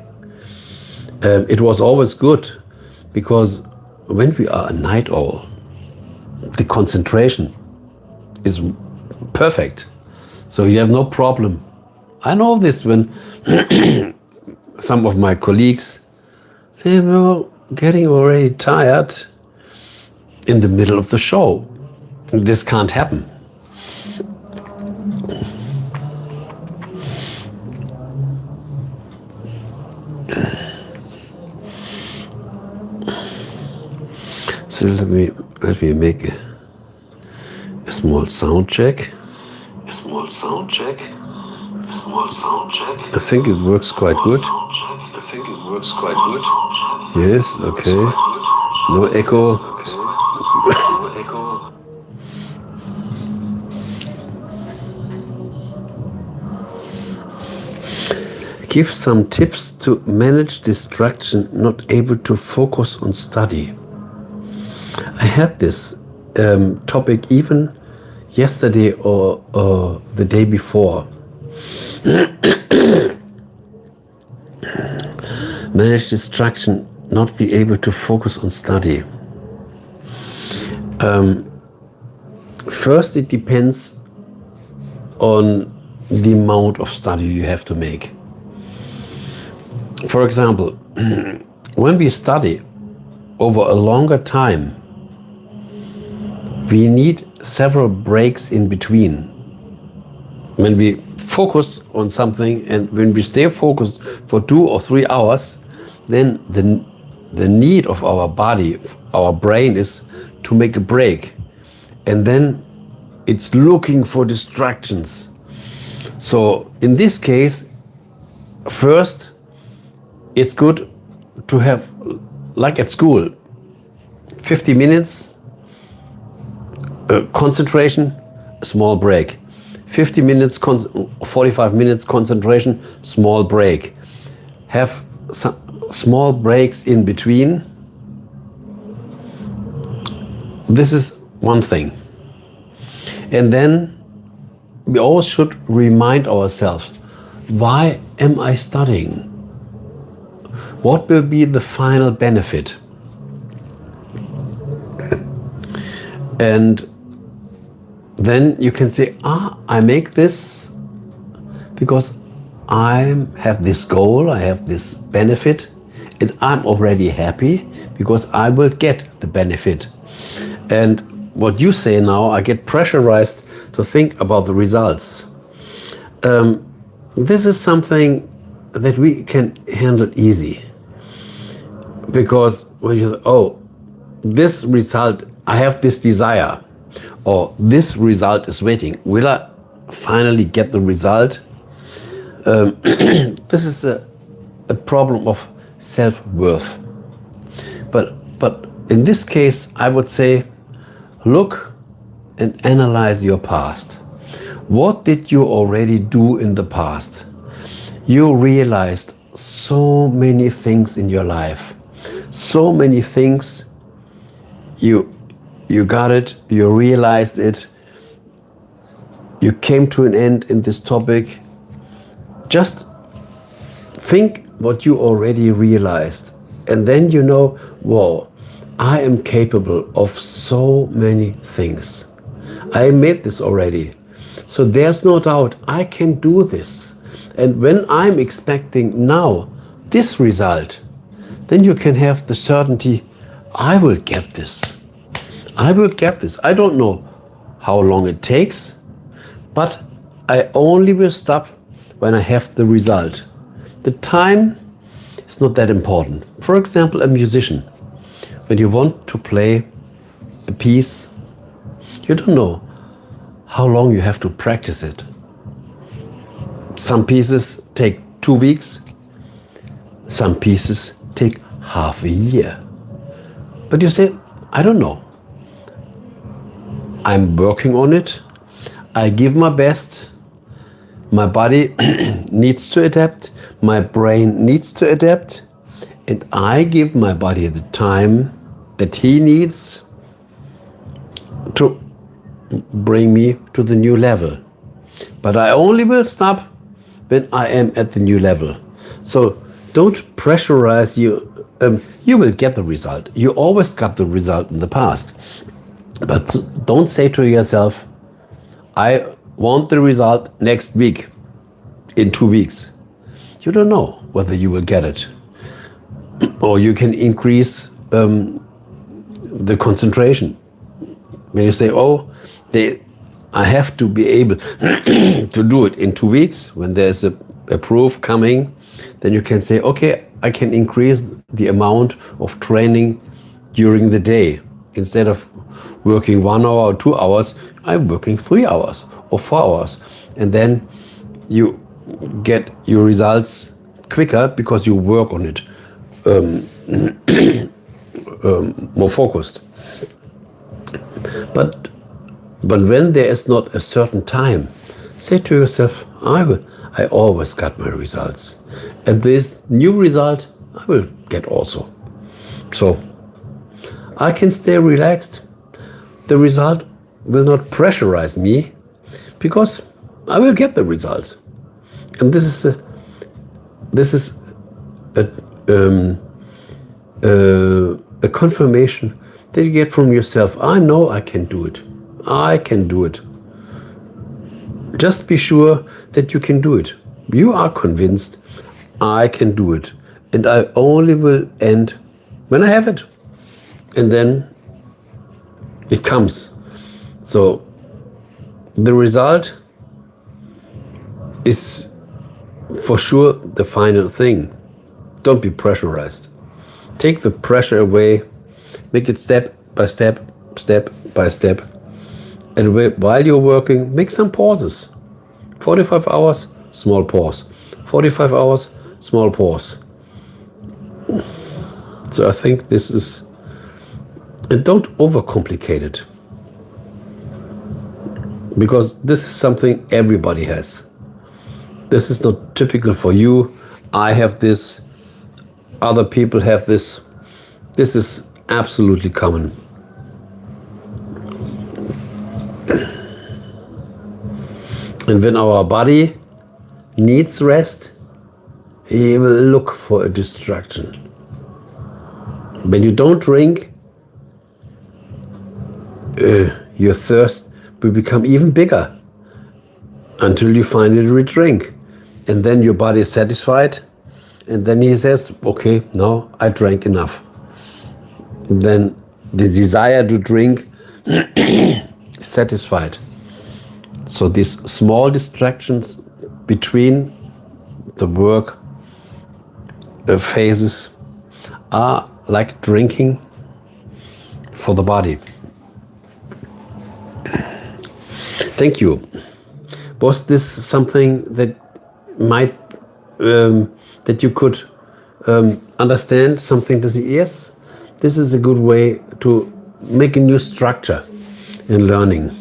it was always good, because when we are a night owl, the concentration is perfect. So you have no problem. I know this when some of my colleagues, they were getting already tired in the middle of the show. This can't happen. So let me make a small sound check. A small sound check. A small sound check. I think it works quite good. I think it works quite good. Yes, okay. No echo. Okay. No echo. Give some tips to manage distraction, not able to focus on study. I had this topic even yesterday or the day before. Manage distraction, not be able to focus on study? First, it depends on the amount of study you have to make. For example, when we study over a longer time, we need several breaks in between. When we focus on something and when we stay focused for 2 or 3 hours, then the need of our body, our brain, is to make a break. And then it's looking for distractions. So in this case, first, it's good to have, like at school, 50 minutes concentration, small break. 50 minutes, 45 minutes concentration, small break. Have some small breaks in between. This is one thing. And then we always should remind ourselves, why am I studying? What will be the final benefit? And then you can say, I make this because I have this goal, I have this benefit, and I'm already happy because I will get the benefit. And what you say now, I get pressurized to think about the results. This is something that we can handle easy. Because when you say, this result, I have this desire, or this result is waiting, will I finally get the result? This is a problem of self-worth. But in this case, I would say, look and analyze your past. What did you already do in the past? You realized so many things in your life. So many things. You got it, you realized it, you came to an end in this topic. Just think what you already realized. And then you know, whoa, I am capable of so many things. I made this already. So there's no doubt I can do this. And when I'm expecting now this result, then you can have the certainty, I will get this. I will get this. I don't know how long it takes, but I only will stop when I have the result. The time is not that important. For example, a musician. When you want to play a piece, you don't know how long you have to practice it. Some pieces take 2 weeks. Some pieces take half a year. But you say, I don't know. I'm working on it. I give my best. My body needs to adapt. My brain needs to adapt. And I give my body the time that he needs to bring me to the new level. But I only will stop when I am at the new level. So don't pressurize you. You will get the result. You always got the result in the past. But don't say to yourself, I want the result next week, in 2 weeks. You don't know whether you will get it. Or you can increase the concentration. When you say, I have to be able to do it in 2 weeks, when there's a proof coming, then you can say, okay, I can increase the amount of training during the day. Instead of working 1 hour or 2 hours, I'm working 3 hours or 4 hours. And then you get your results quicker because you work on it more focused. But when there is not a certain time, say to yourself, I always got my results. And this new result, I will get also. So I can stay relaxed. The result will not pressurize me because I will get the result. And this is a confirmation that you get from yourself. I know I can do it. I can do it. Just be sure that you can do it. You are convinced I can do it. And I only will end when I have it. And then it comes. So the result is for sure the final thing. Don't be pressurized. Take the pressure away. Make it step by step, step by step. And while you're working, make some pauses. 45 hours, small pause. 45 hours, small pause. So I think this is, and don't overcomplicate it. Because this is something everybody has. This is not typical for you. I have this, other people have this. This is absolutely common. And when our body needs rest, he will look for a distraction. When you don't drink, your thirst will become even bigger until you finally drink. And then your body is satisfied. And then he says, okay, now I drank enough. And then the desire to drink is satisfied. So these small distractions between the work phases are like drinking for the body. Thank you. Was this something that might that you could understand? Something that yes, this is a good way to make a new structure in learning.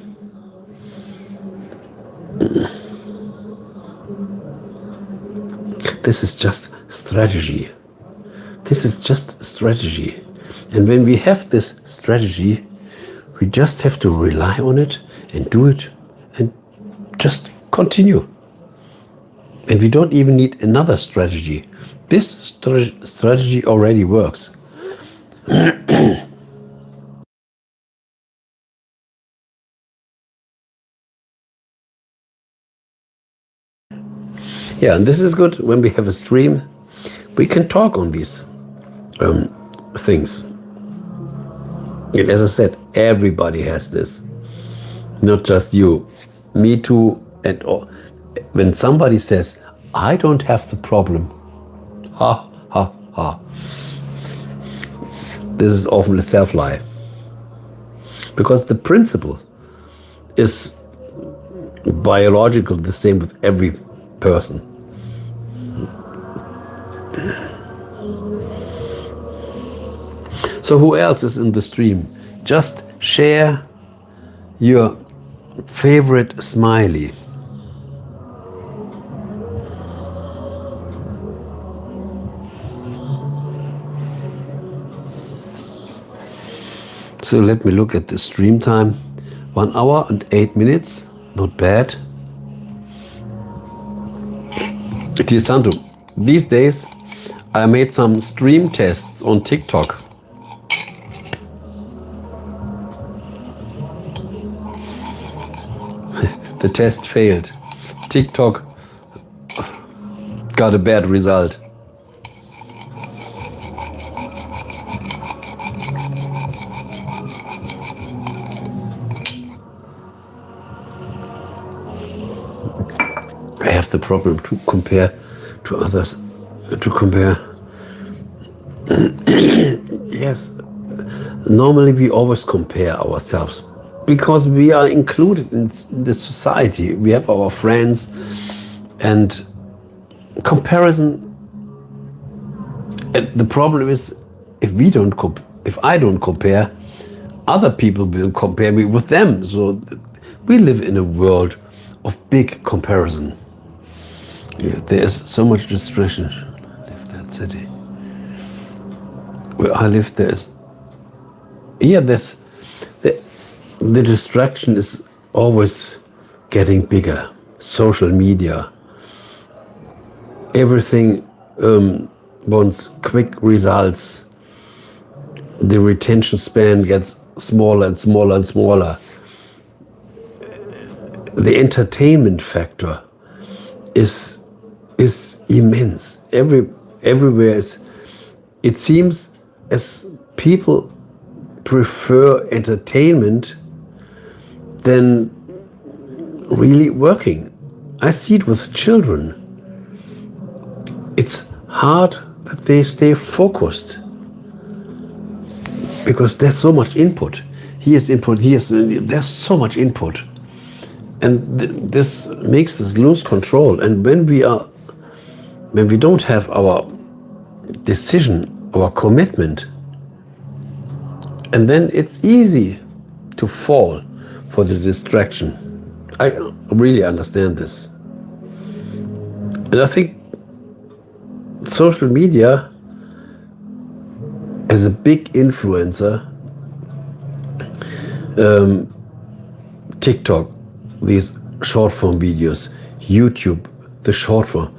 This is just strategy. This is just strategy. And when we have this strategy, we just have to rely on it and do it and just continue. And we don't even need another strategy. This strategy already works. Yeah, and this is good. When we have a stream, we can talk on these things. And as I said, everybody has this. Not just you. Me too. And all. When somebody says, I don't have the problem. Ha, ha, ha. This is often a self-lie. Because the principle is biological, the same with every person. So who else is in the stream? Just share your favorite smiley. So let me look at the stream time. 1 hour and 8 minutes. Not bad. Dear Santo, these days I made some stream tests on TikTok. The test failed. TikTok got a bad result. I have the problem to compare to others. To compare. Yes. Normally we always compare ourselves because we are included in this society. We have our friends, and comparison. And the problem is, if I don't compare, other people will compare me with them. So we live in a world of big comparison. Yeah, there's so much distraction. I live that city. Where I live, there's the distraction is always getting bigger. Social media. Everything wants quick results. the retention span gets smaller and smaller and smaller. The entertainment factor is immense. Everywhere it seems as people prefer entertainment than really working. I see it with children. It's hard that they stay focused because there's so much input. There's so much input. And this makes us lose control. And when we don't have our decision, our commitment, and then it's easy to fall for the distraction. I really understand this. And I think social media as a big influencer, TikTok, these short form videos, YouTube, the short form,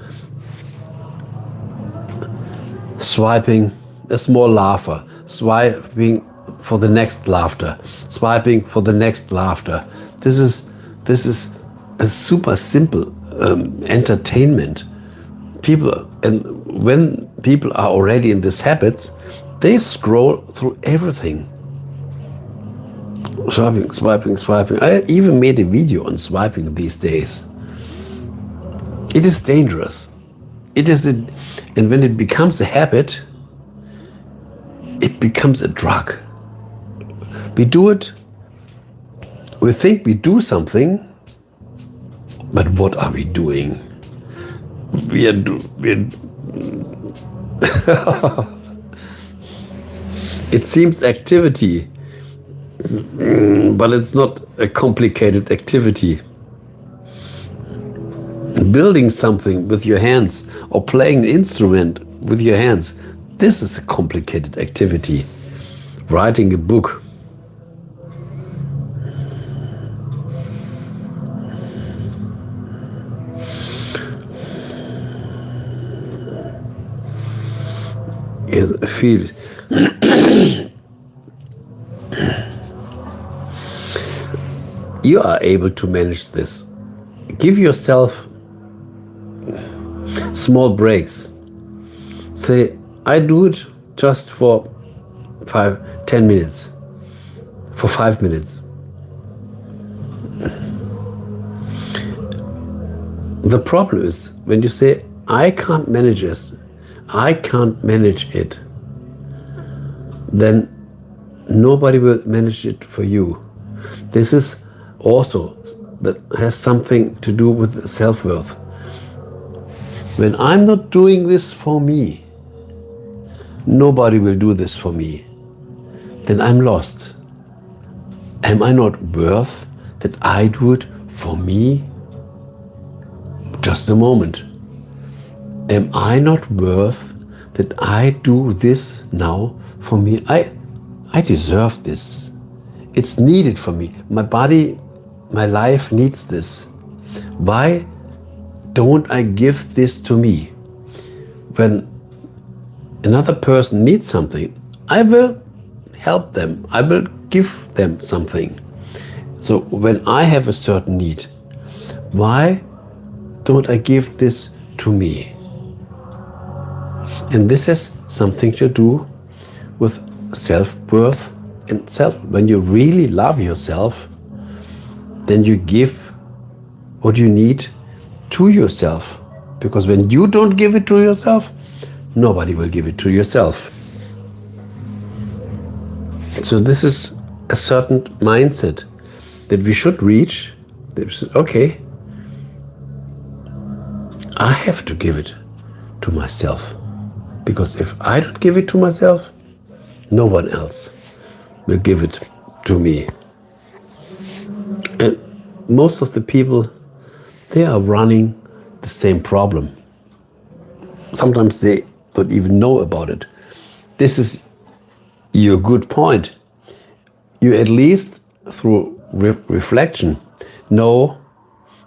swiping a small laugher, swiping for the next laughter, swiping for the next laughter. This is a super simple entertainment. When people are already in these habits, they scroll through everything. Swiping. I even made a video on swiping these days. It is dangerous. And when it becomes a habit, it becomes a drug. We do it. We think we do something, but what are we doing? It seems activity, but it's not a complicated activity. Building something with your hands or playing an instrument with your hands, this is a complicated activity. Writing a book, is a field. You are able to manage this. Give yourself small breaks. Say, I do it just for 10 minutes, for 5 minutes. The problem is when you say, I can't manage this, I can't manage it, then nobody will manage it for you. This is also that has something to do with self-worth. When I'm not doing this for me, nobody will do this for me, then I'm lost. Am I not worth that I do it for me? Just a moment. Am I not worth that I do this now for me? I deserve this. It's needed for me. My body, my life needs this. Why don't I give this to me? When another person needs something, I will help them. I will give them something. So when I have a certain need, why don't I give this to me? And this has something to do with self-worth and self. When you really love yourself, then you give what you need to yourself. Because when you don't give it to yourself, nobody will give it to yourself. So this is a certain mindset that we should reach. Okay, I have to give it to myself. Because if I don't give it to myself, no one else will give it to me. And most of the people, they are running the same problem. Sometimes they don't even know about it. This is your good point. You at least through reflection know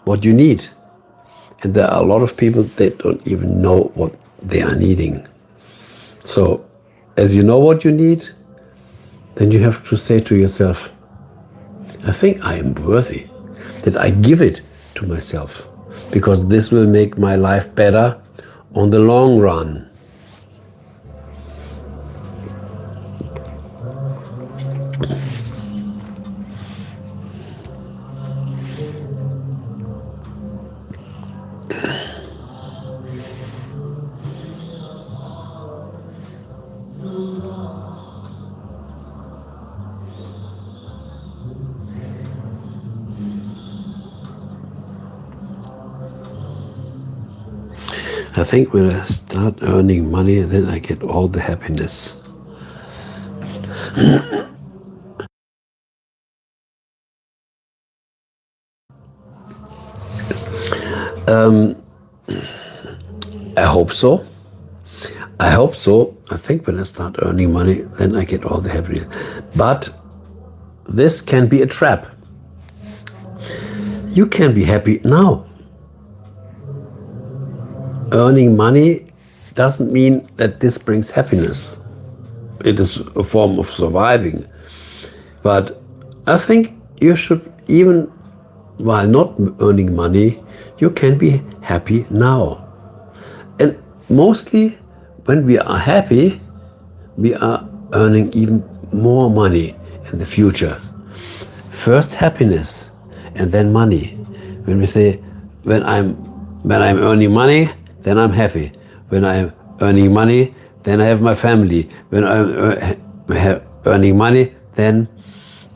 what you need. And there are a lot of people that don't even know what they are needing. So as you know what you need, then you have to say to yourself, I think I am worthy, that I give it to myself, because this will make my life better on the long run. I think when I start earning money, then I get all the happiness. I hope so. I hope so. I think when I start earning money, then I get all the happiness. But this can be a trap. You can be happy now. Earning money doesn't mean that this brings happiness. It is a form of surviving. But I think you should, even while not earning money, you can be happy now. And mostly when we are happy, we are earning even more money in the future. First happiness and then money. When we say, when I'm earning money, then I'm happy. When I'm earning money, then I have my family. When I'm earning money, then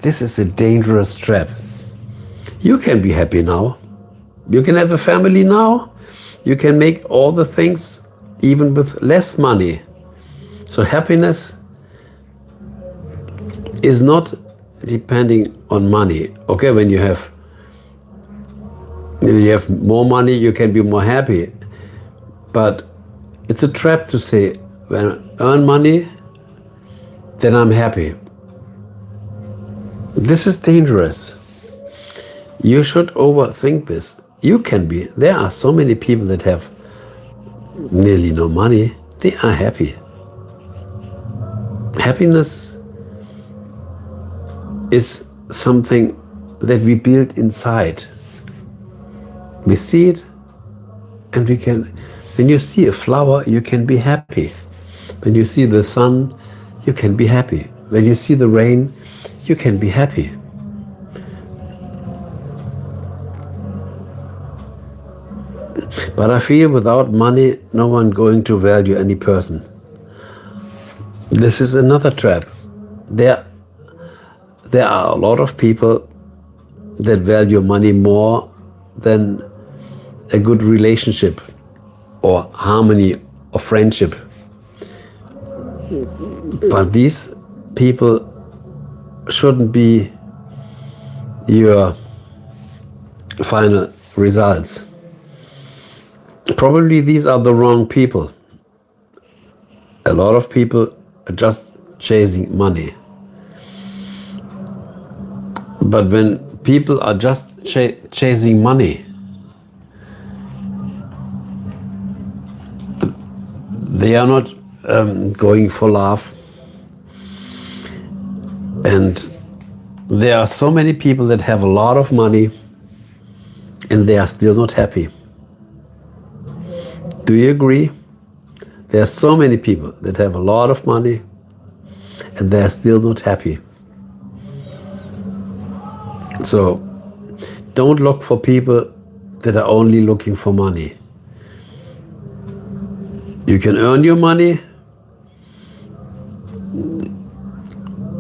this is a dangerous trap. You can be happy now. You can have a family now. You can make all the things even with less money. So happiness is not depending on money. Okay, when you have more money, you can be more happy. But it's a trap to say, when I earn money, then I'm happy. This is dangerous. You should overthink this. You can be. There are so many people that have nearly no money. They are happy. Happiness is something that we build inside. We see it, and we can. When you see a flower, you can be happy. When you see the sun, you can be happy. When you see the rain, you can be happy. But I feel without money, no one going to value any person. This is another trap. There are a lot of people that value money more than a good relationship or harmony or friendship. But these people shouldn't be your final results. Probably these are the wrong people. A lot of people are just chasing money. But when people are just chasing money, they are not going for love. And there are so many people that have a lot of money and they are still not happy. Do you agree? There are so many people that have a lot of money and they are still not happy. So don't look for people that are only looking for money. You can earn your money,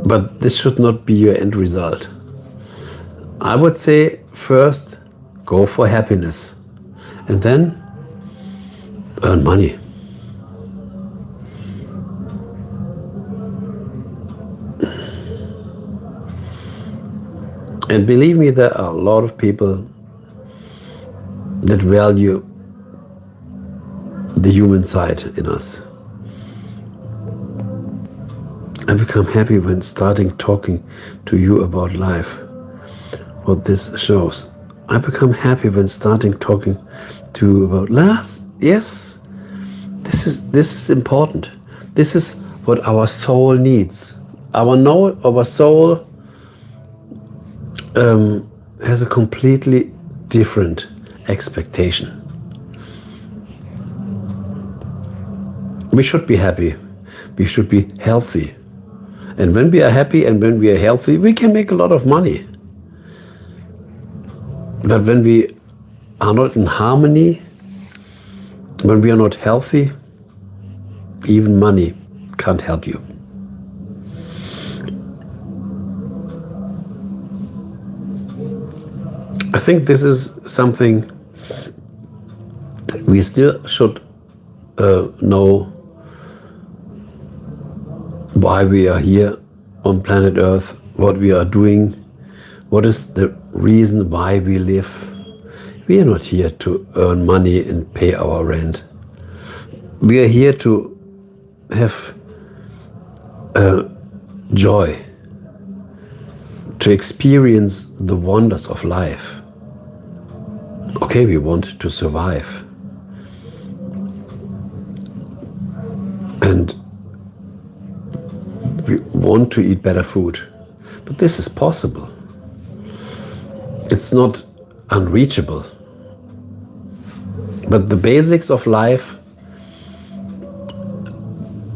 but this should not be your end result. I would say first go for happiness and then earn money. And believe me, there are a lot of people that value the human side in us. I become happy when starting talking to you about life, what this shows. I become happy when starting talking to you about last. Yes, this is important. This is what our soul needs. Our soul has a completely different expectation. We should be happy. We should be healthy. And when we are happy and when we are healthy, we can make a lot of money. But when we are not in harmony, when we are not healthy, even money can't help you. I think this is something we still should know why we are here on planet Earth, what we are doing, what is the reason why we live. We are not here to earn money and pay our rent. We are here to have joy, to experience the wonders of life. Okay, we want to survive. And we want to eat better food. But this is possible. It's not unreachable. But the basics of life,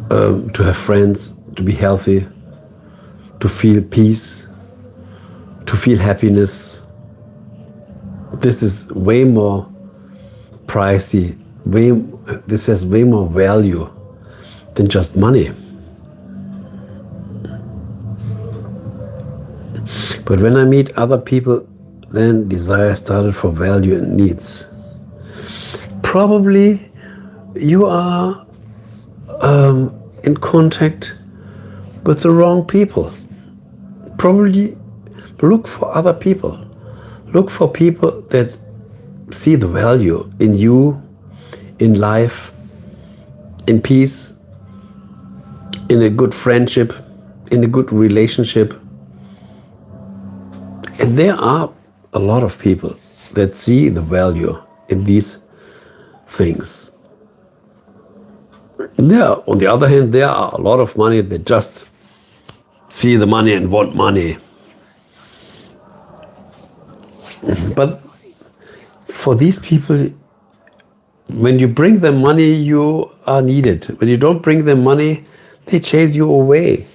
to have friends, to be healthy, to feel peace, to feel happiness, this is way more pricey, this has way more value than just money. But when I meet other people, then desire started for value and needs. Probably you are in contact with the wrong people. Probably look for other people. Look for people that see the value in you, in life, in peace, in a good friendship, in a good relationship. And there are a lot of people that see the value in these things. On the other hand, there are a lot of money that just see the money and want money. But for these people, when you bring them money, you are needed. When you don't bring them money, they chase you away.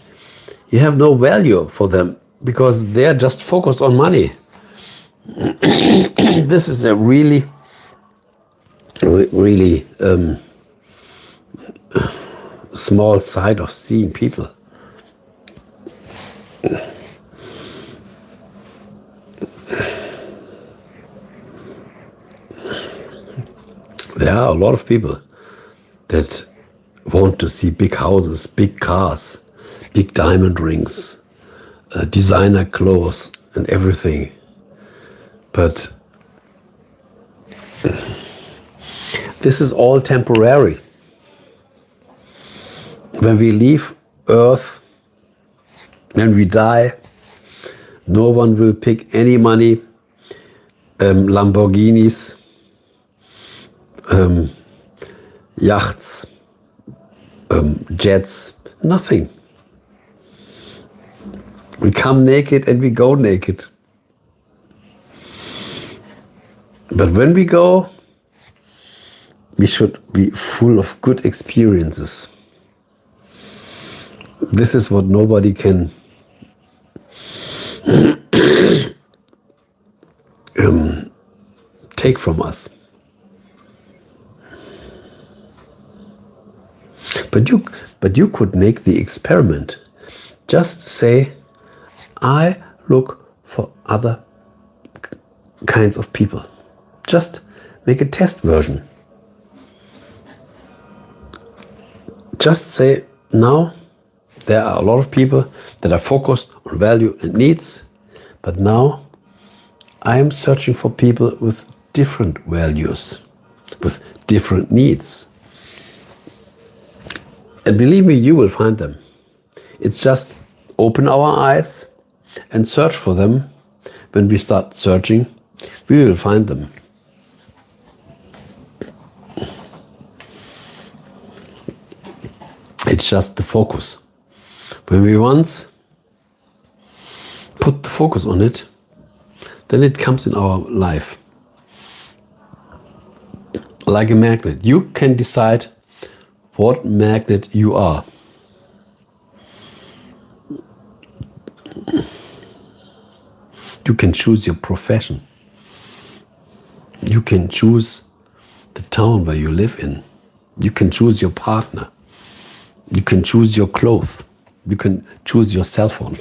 You have no value for them because they are just focused on money. This is a really small side of seeing people. There are a lot of people that want to see big houses, big cars, big diamond rings, designer clothes and everything. But this is all temporary. When we leave Earth, when we die, no one will pick any money, Lamborghinis, yachts, jets, nothing. We come naked and we go naked. But when we go, we should be full of good experiences. This is what nobody can take from us. But you could make the experiment. Just say, I look for other kinds of people. Just make a test version. Just say, now there are a lot of people that are focused on value and needs, but now I am searching for people with different values, with different needs. And believe me, you will find them. It's just open our eyes and search for them. When we start searching, we will find them. It's just the focus. When we once put the focus on it, then it comes in our life. Like a magnet. You can decide what magnet you are. You can choose your profession. You can choose the town where you live in. You can choose your partner. You can choose your clothes. You can choose your cell phone.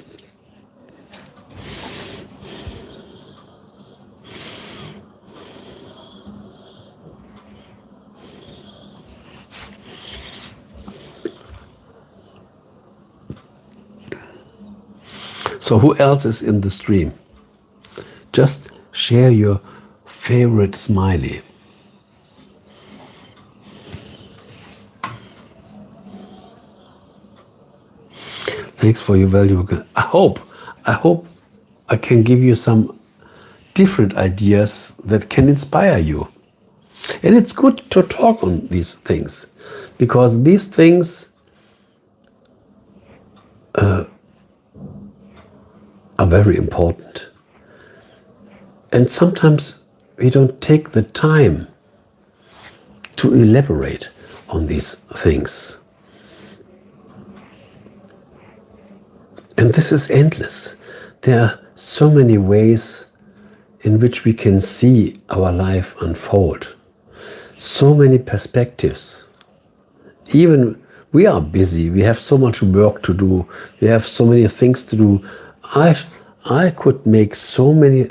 So who else is in the stream? Just share your favorite smiley. Thanks for your valuable. I hope I can give you some different ideas that can inspire you. And it's good to talk on these things, because these things are very important. And sometimes we don't take the time to elaborate on these things. And this is endless. There are so many ways in which we can see our life unfold. So many perspectives. Even we are busy. We have so much work to do. We have so many things to do. I could make so many,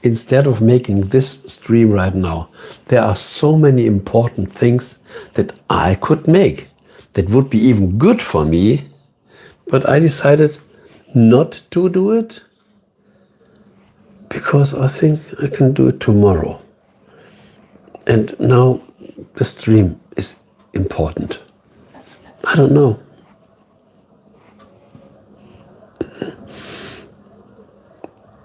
instead of making this stream right now, there are so many important things that I could make that would be even good for me, but I decided not to do it because I think I can do it tomorrow. And now the stream is important. I don't know.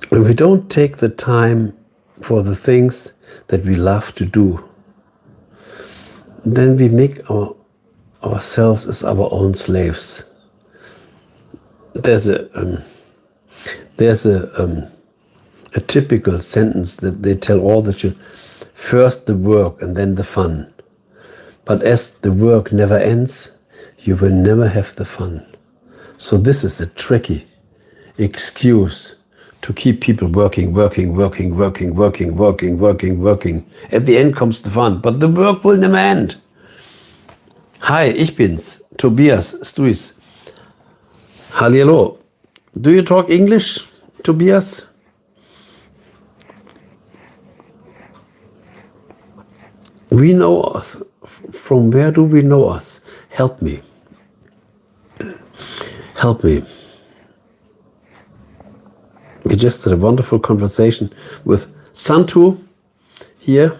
When we don't take the time for the things that we love to do, then we make ourselves as our own slaves. There's a typical sentence that they tell all the children: first the work and then the fun. But as the work never ends, you will never have the fun. So this is a tricky excuse to keep people working. At the end comes the fun, but the work will never end. Hi, ich bin's, Tobias Stuis. Hallihallo. Do you talk English, Tobias? We know us. From where do we know us? Help me. Help me. We just had a wonderful conversation with Santu here.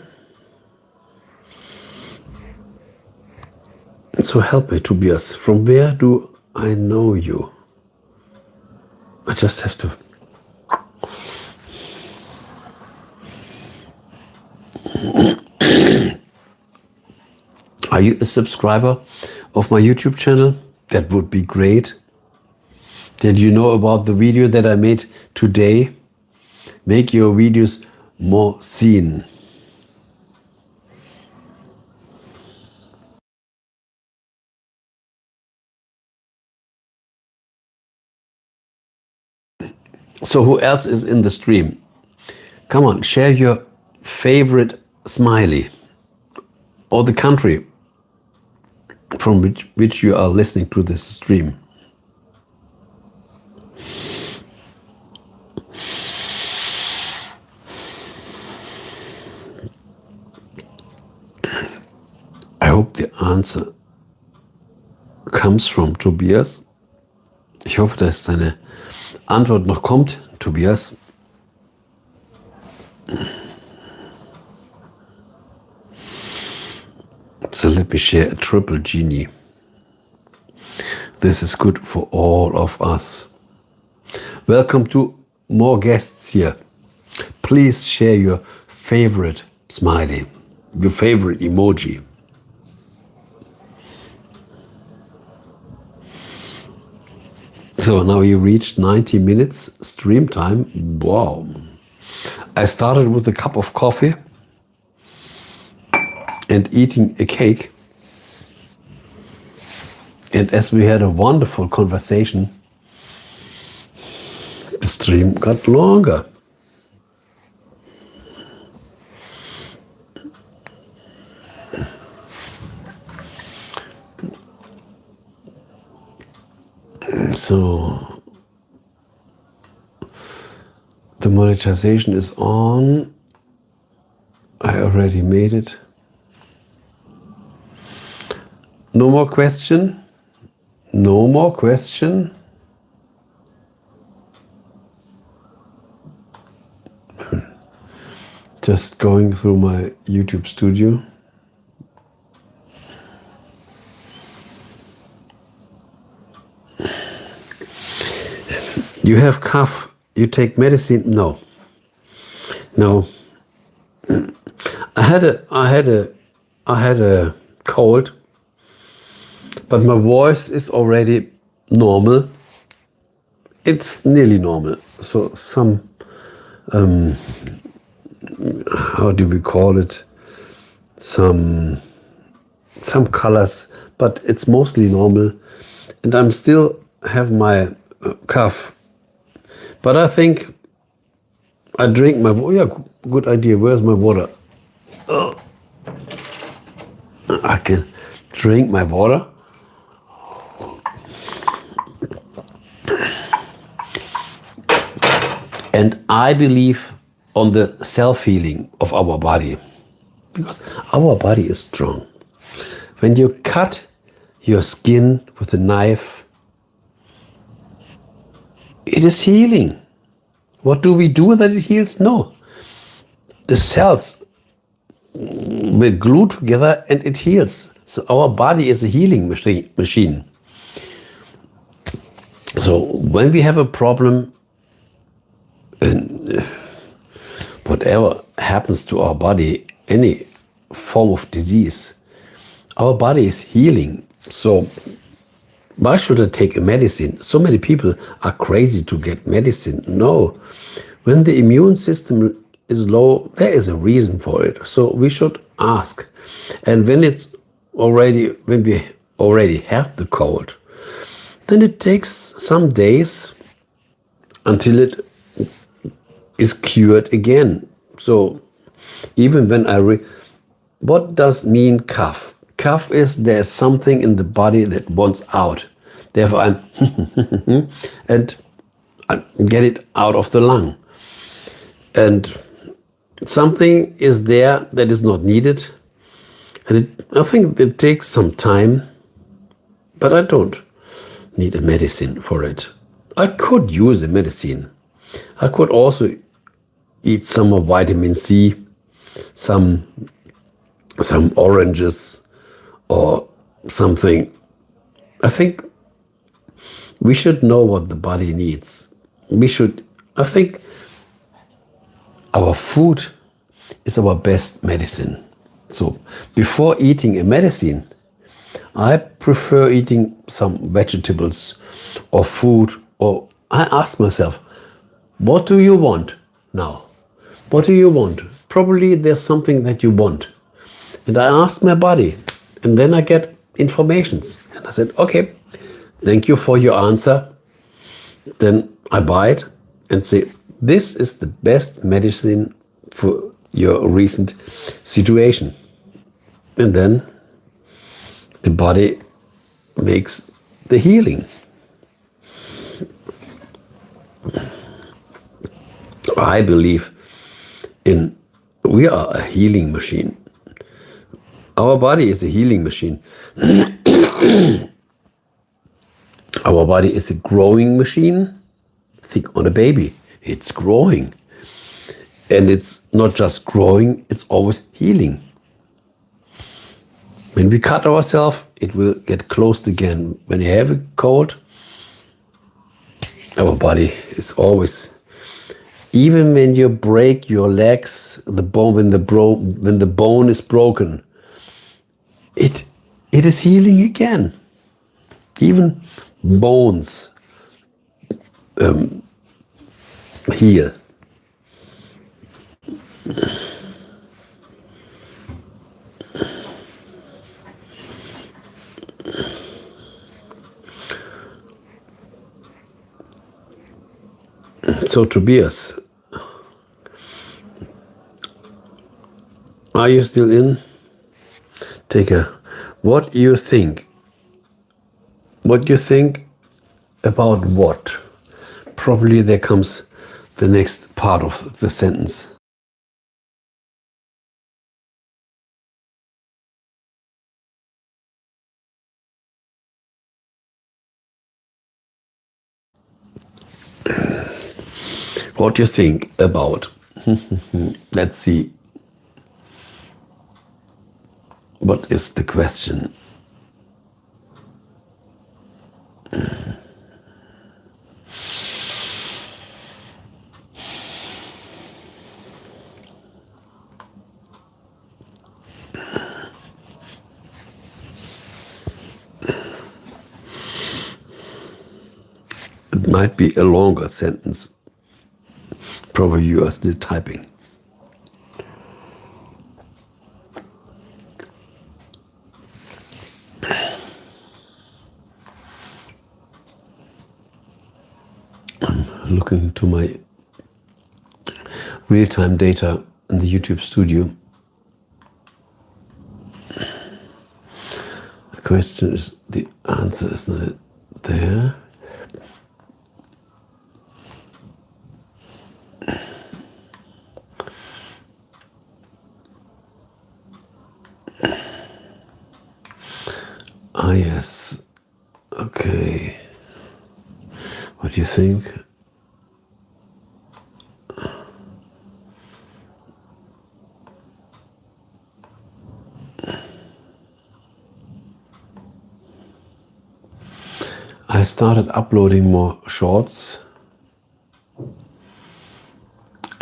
So help me, Tobias. From where do I know you? I just have to. Are you a subscriber of my YouTube channel? That would be great. Did you know about the video that I made today? Make your videos more seen. So who else is in the stream? Come on, share your favorite smiley or the country from which you are listening to this stream. I hope the answer comes from Tobias. Ich hoffe, dass deine Antwort noch kommt, Tobias. So let me share a triple genie. This is good for all of us. Welcome to more guests here. Please share your favorite smiley, your favorite emoji. So now you reached 90 minutes stream time. Wow. I started with a cup of coffee and eating a cake. And as we had a wonderful conversation, the stream got longer. So the monetization is on. I already made it. No more question. No more question. Just going through my YouTube studio. You have cough. You take medicine? No. No. I had a cold, but my voice is already normal. It's nearly normal. So some, how do we call it? Some colors, but it's mostly normal. And I'm still have my cough. But I think I drink my water. Yeah, good idea. Where's my water? Oh. I can drink my water. And I believe on the self-healing of our body. Because our body is strong. When you cut your skin with a knife, it is healing. What do we do that it heals? No. The cells will glue together and it heals. So our body is a healing machine. So when we have a problem, and whatever happens to our body, any form of disease, our body is healing. So why should I take a medicine? So many people are crazy to get medicine. No. When the immune system is low, there is a reason for it. So we should ask. And when we already have the cold, then it takes some days until it is cured again. So even when what does mean cough? Cough is there's something in the body that wants out. Therefore, I'm and I get it out of the lung. And something is there that is not needed. And I think it takes some time, but I don't need a medicine for it. I could use a medicine. I could also eat some of vitamin C, some oranges, or something. I think we should know what the body needs. I think our food is our best medicine. So before eating a medicine, I prefer eating some vegetables or food, or I ask myself, what do you want now? What do you want? Probably there's something that you want. And I ask my body, and then I get informations. And I said, okay, thank you for your answer. Then I buy it and say, this is the best medicine for your recent situation. And then the body makes the healing. I believe we are a healing machine. Our body is a healing machine. Our body is a growing machine. Think on a baby. It's growing. And it's not just growing, it's always healing. When we cut ourselves, it will get closed again. When you have a cold, our body is always, even when you break your legs, when the bone is broken, it is healing again. Even bones heal. So Tobias, are you still in? What do you think? What do you think about what? Probably there comes the next part of the sentence. What do you think about? Let's see. What is the question? It might be a longer sentence. Probably you are still typing. I'm looking to my real-time data in the YouTube studio. The question is, the answer is not there. Ah, yes. Okay. What do you think? I started uploading more shorts,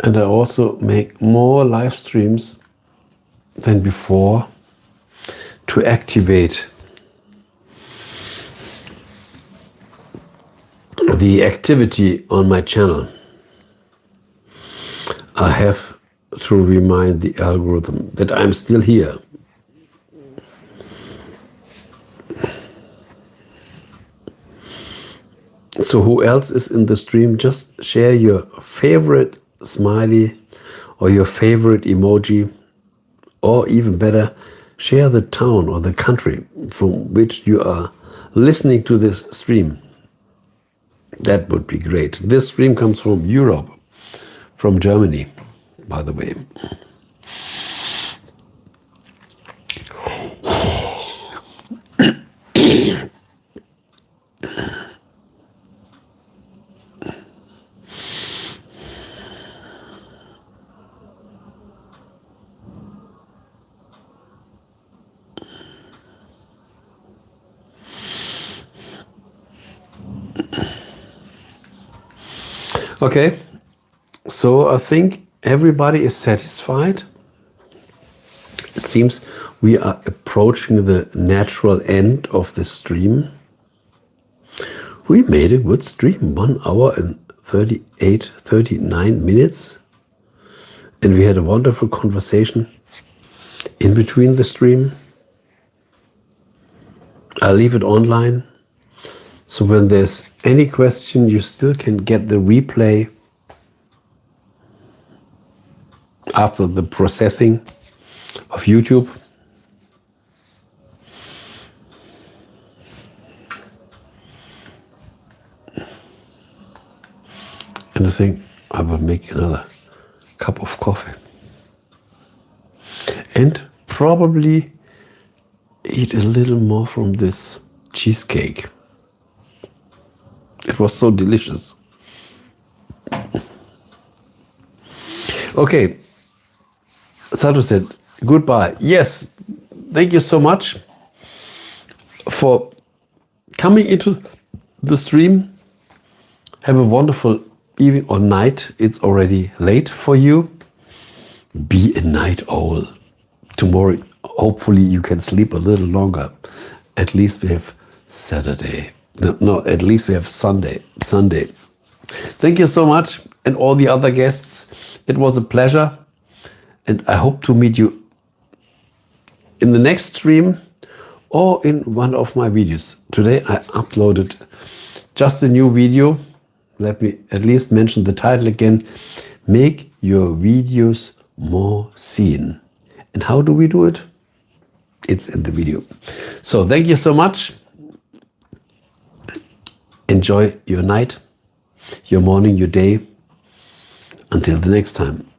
and I also make more live streams than before to activate the activity on my channel. I have to remind the algorithm that I'm still here. So who else is in the stream? Just share your favorite smiley or your favorite emoji, or even better, share the town or the country from which you are listening to this stream. That would be great. This stream comes from Europe, from Germany, by the way. Okay, so I think everybody is satisfied. It seems we are approaching the natural end of the stream. We made a good stream, 1 hour and 39 minutes. And we had a wonderful conversation in between the stream. I'll leave it online. So when there's any question, you still can get the replay after the processing of YouTube. And I think I will make another cup of coffee. And probably eat a little more from this cheesecake. It was so delicious. Okay, Sato said goodbye. Yes, thank you so much for coming into the stream. Have a wonderful evening or night. It's already late for you. Be a night owl. Tomorrow, hopefully you can sleep a little longer. At least we have Saturday. No, at least we have Sunday. Thank you so much, and all the other guests. It was a pleasure, and I hope to meet you in the next stream or in one of my videos. Today I uploaded just a new video. Let me at least mention the title again. Make your videos more seen. And how do we do it? It's in the video. So thank you so much. Enjoy your night, your morning, your day. Until the next time.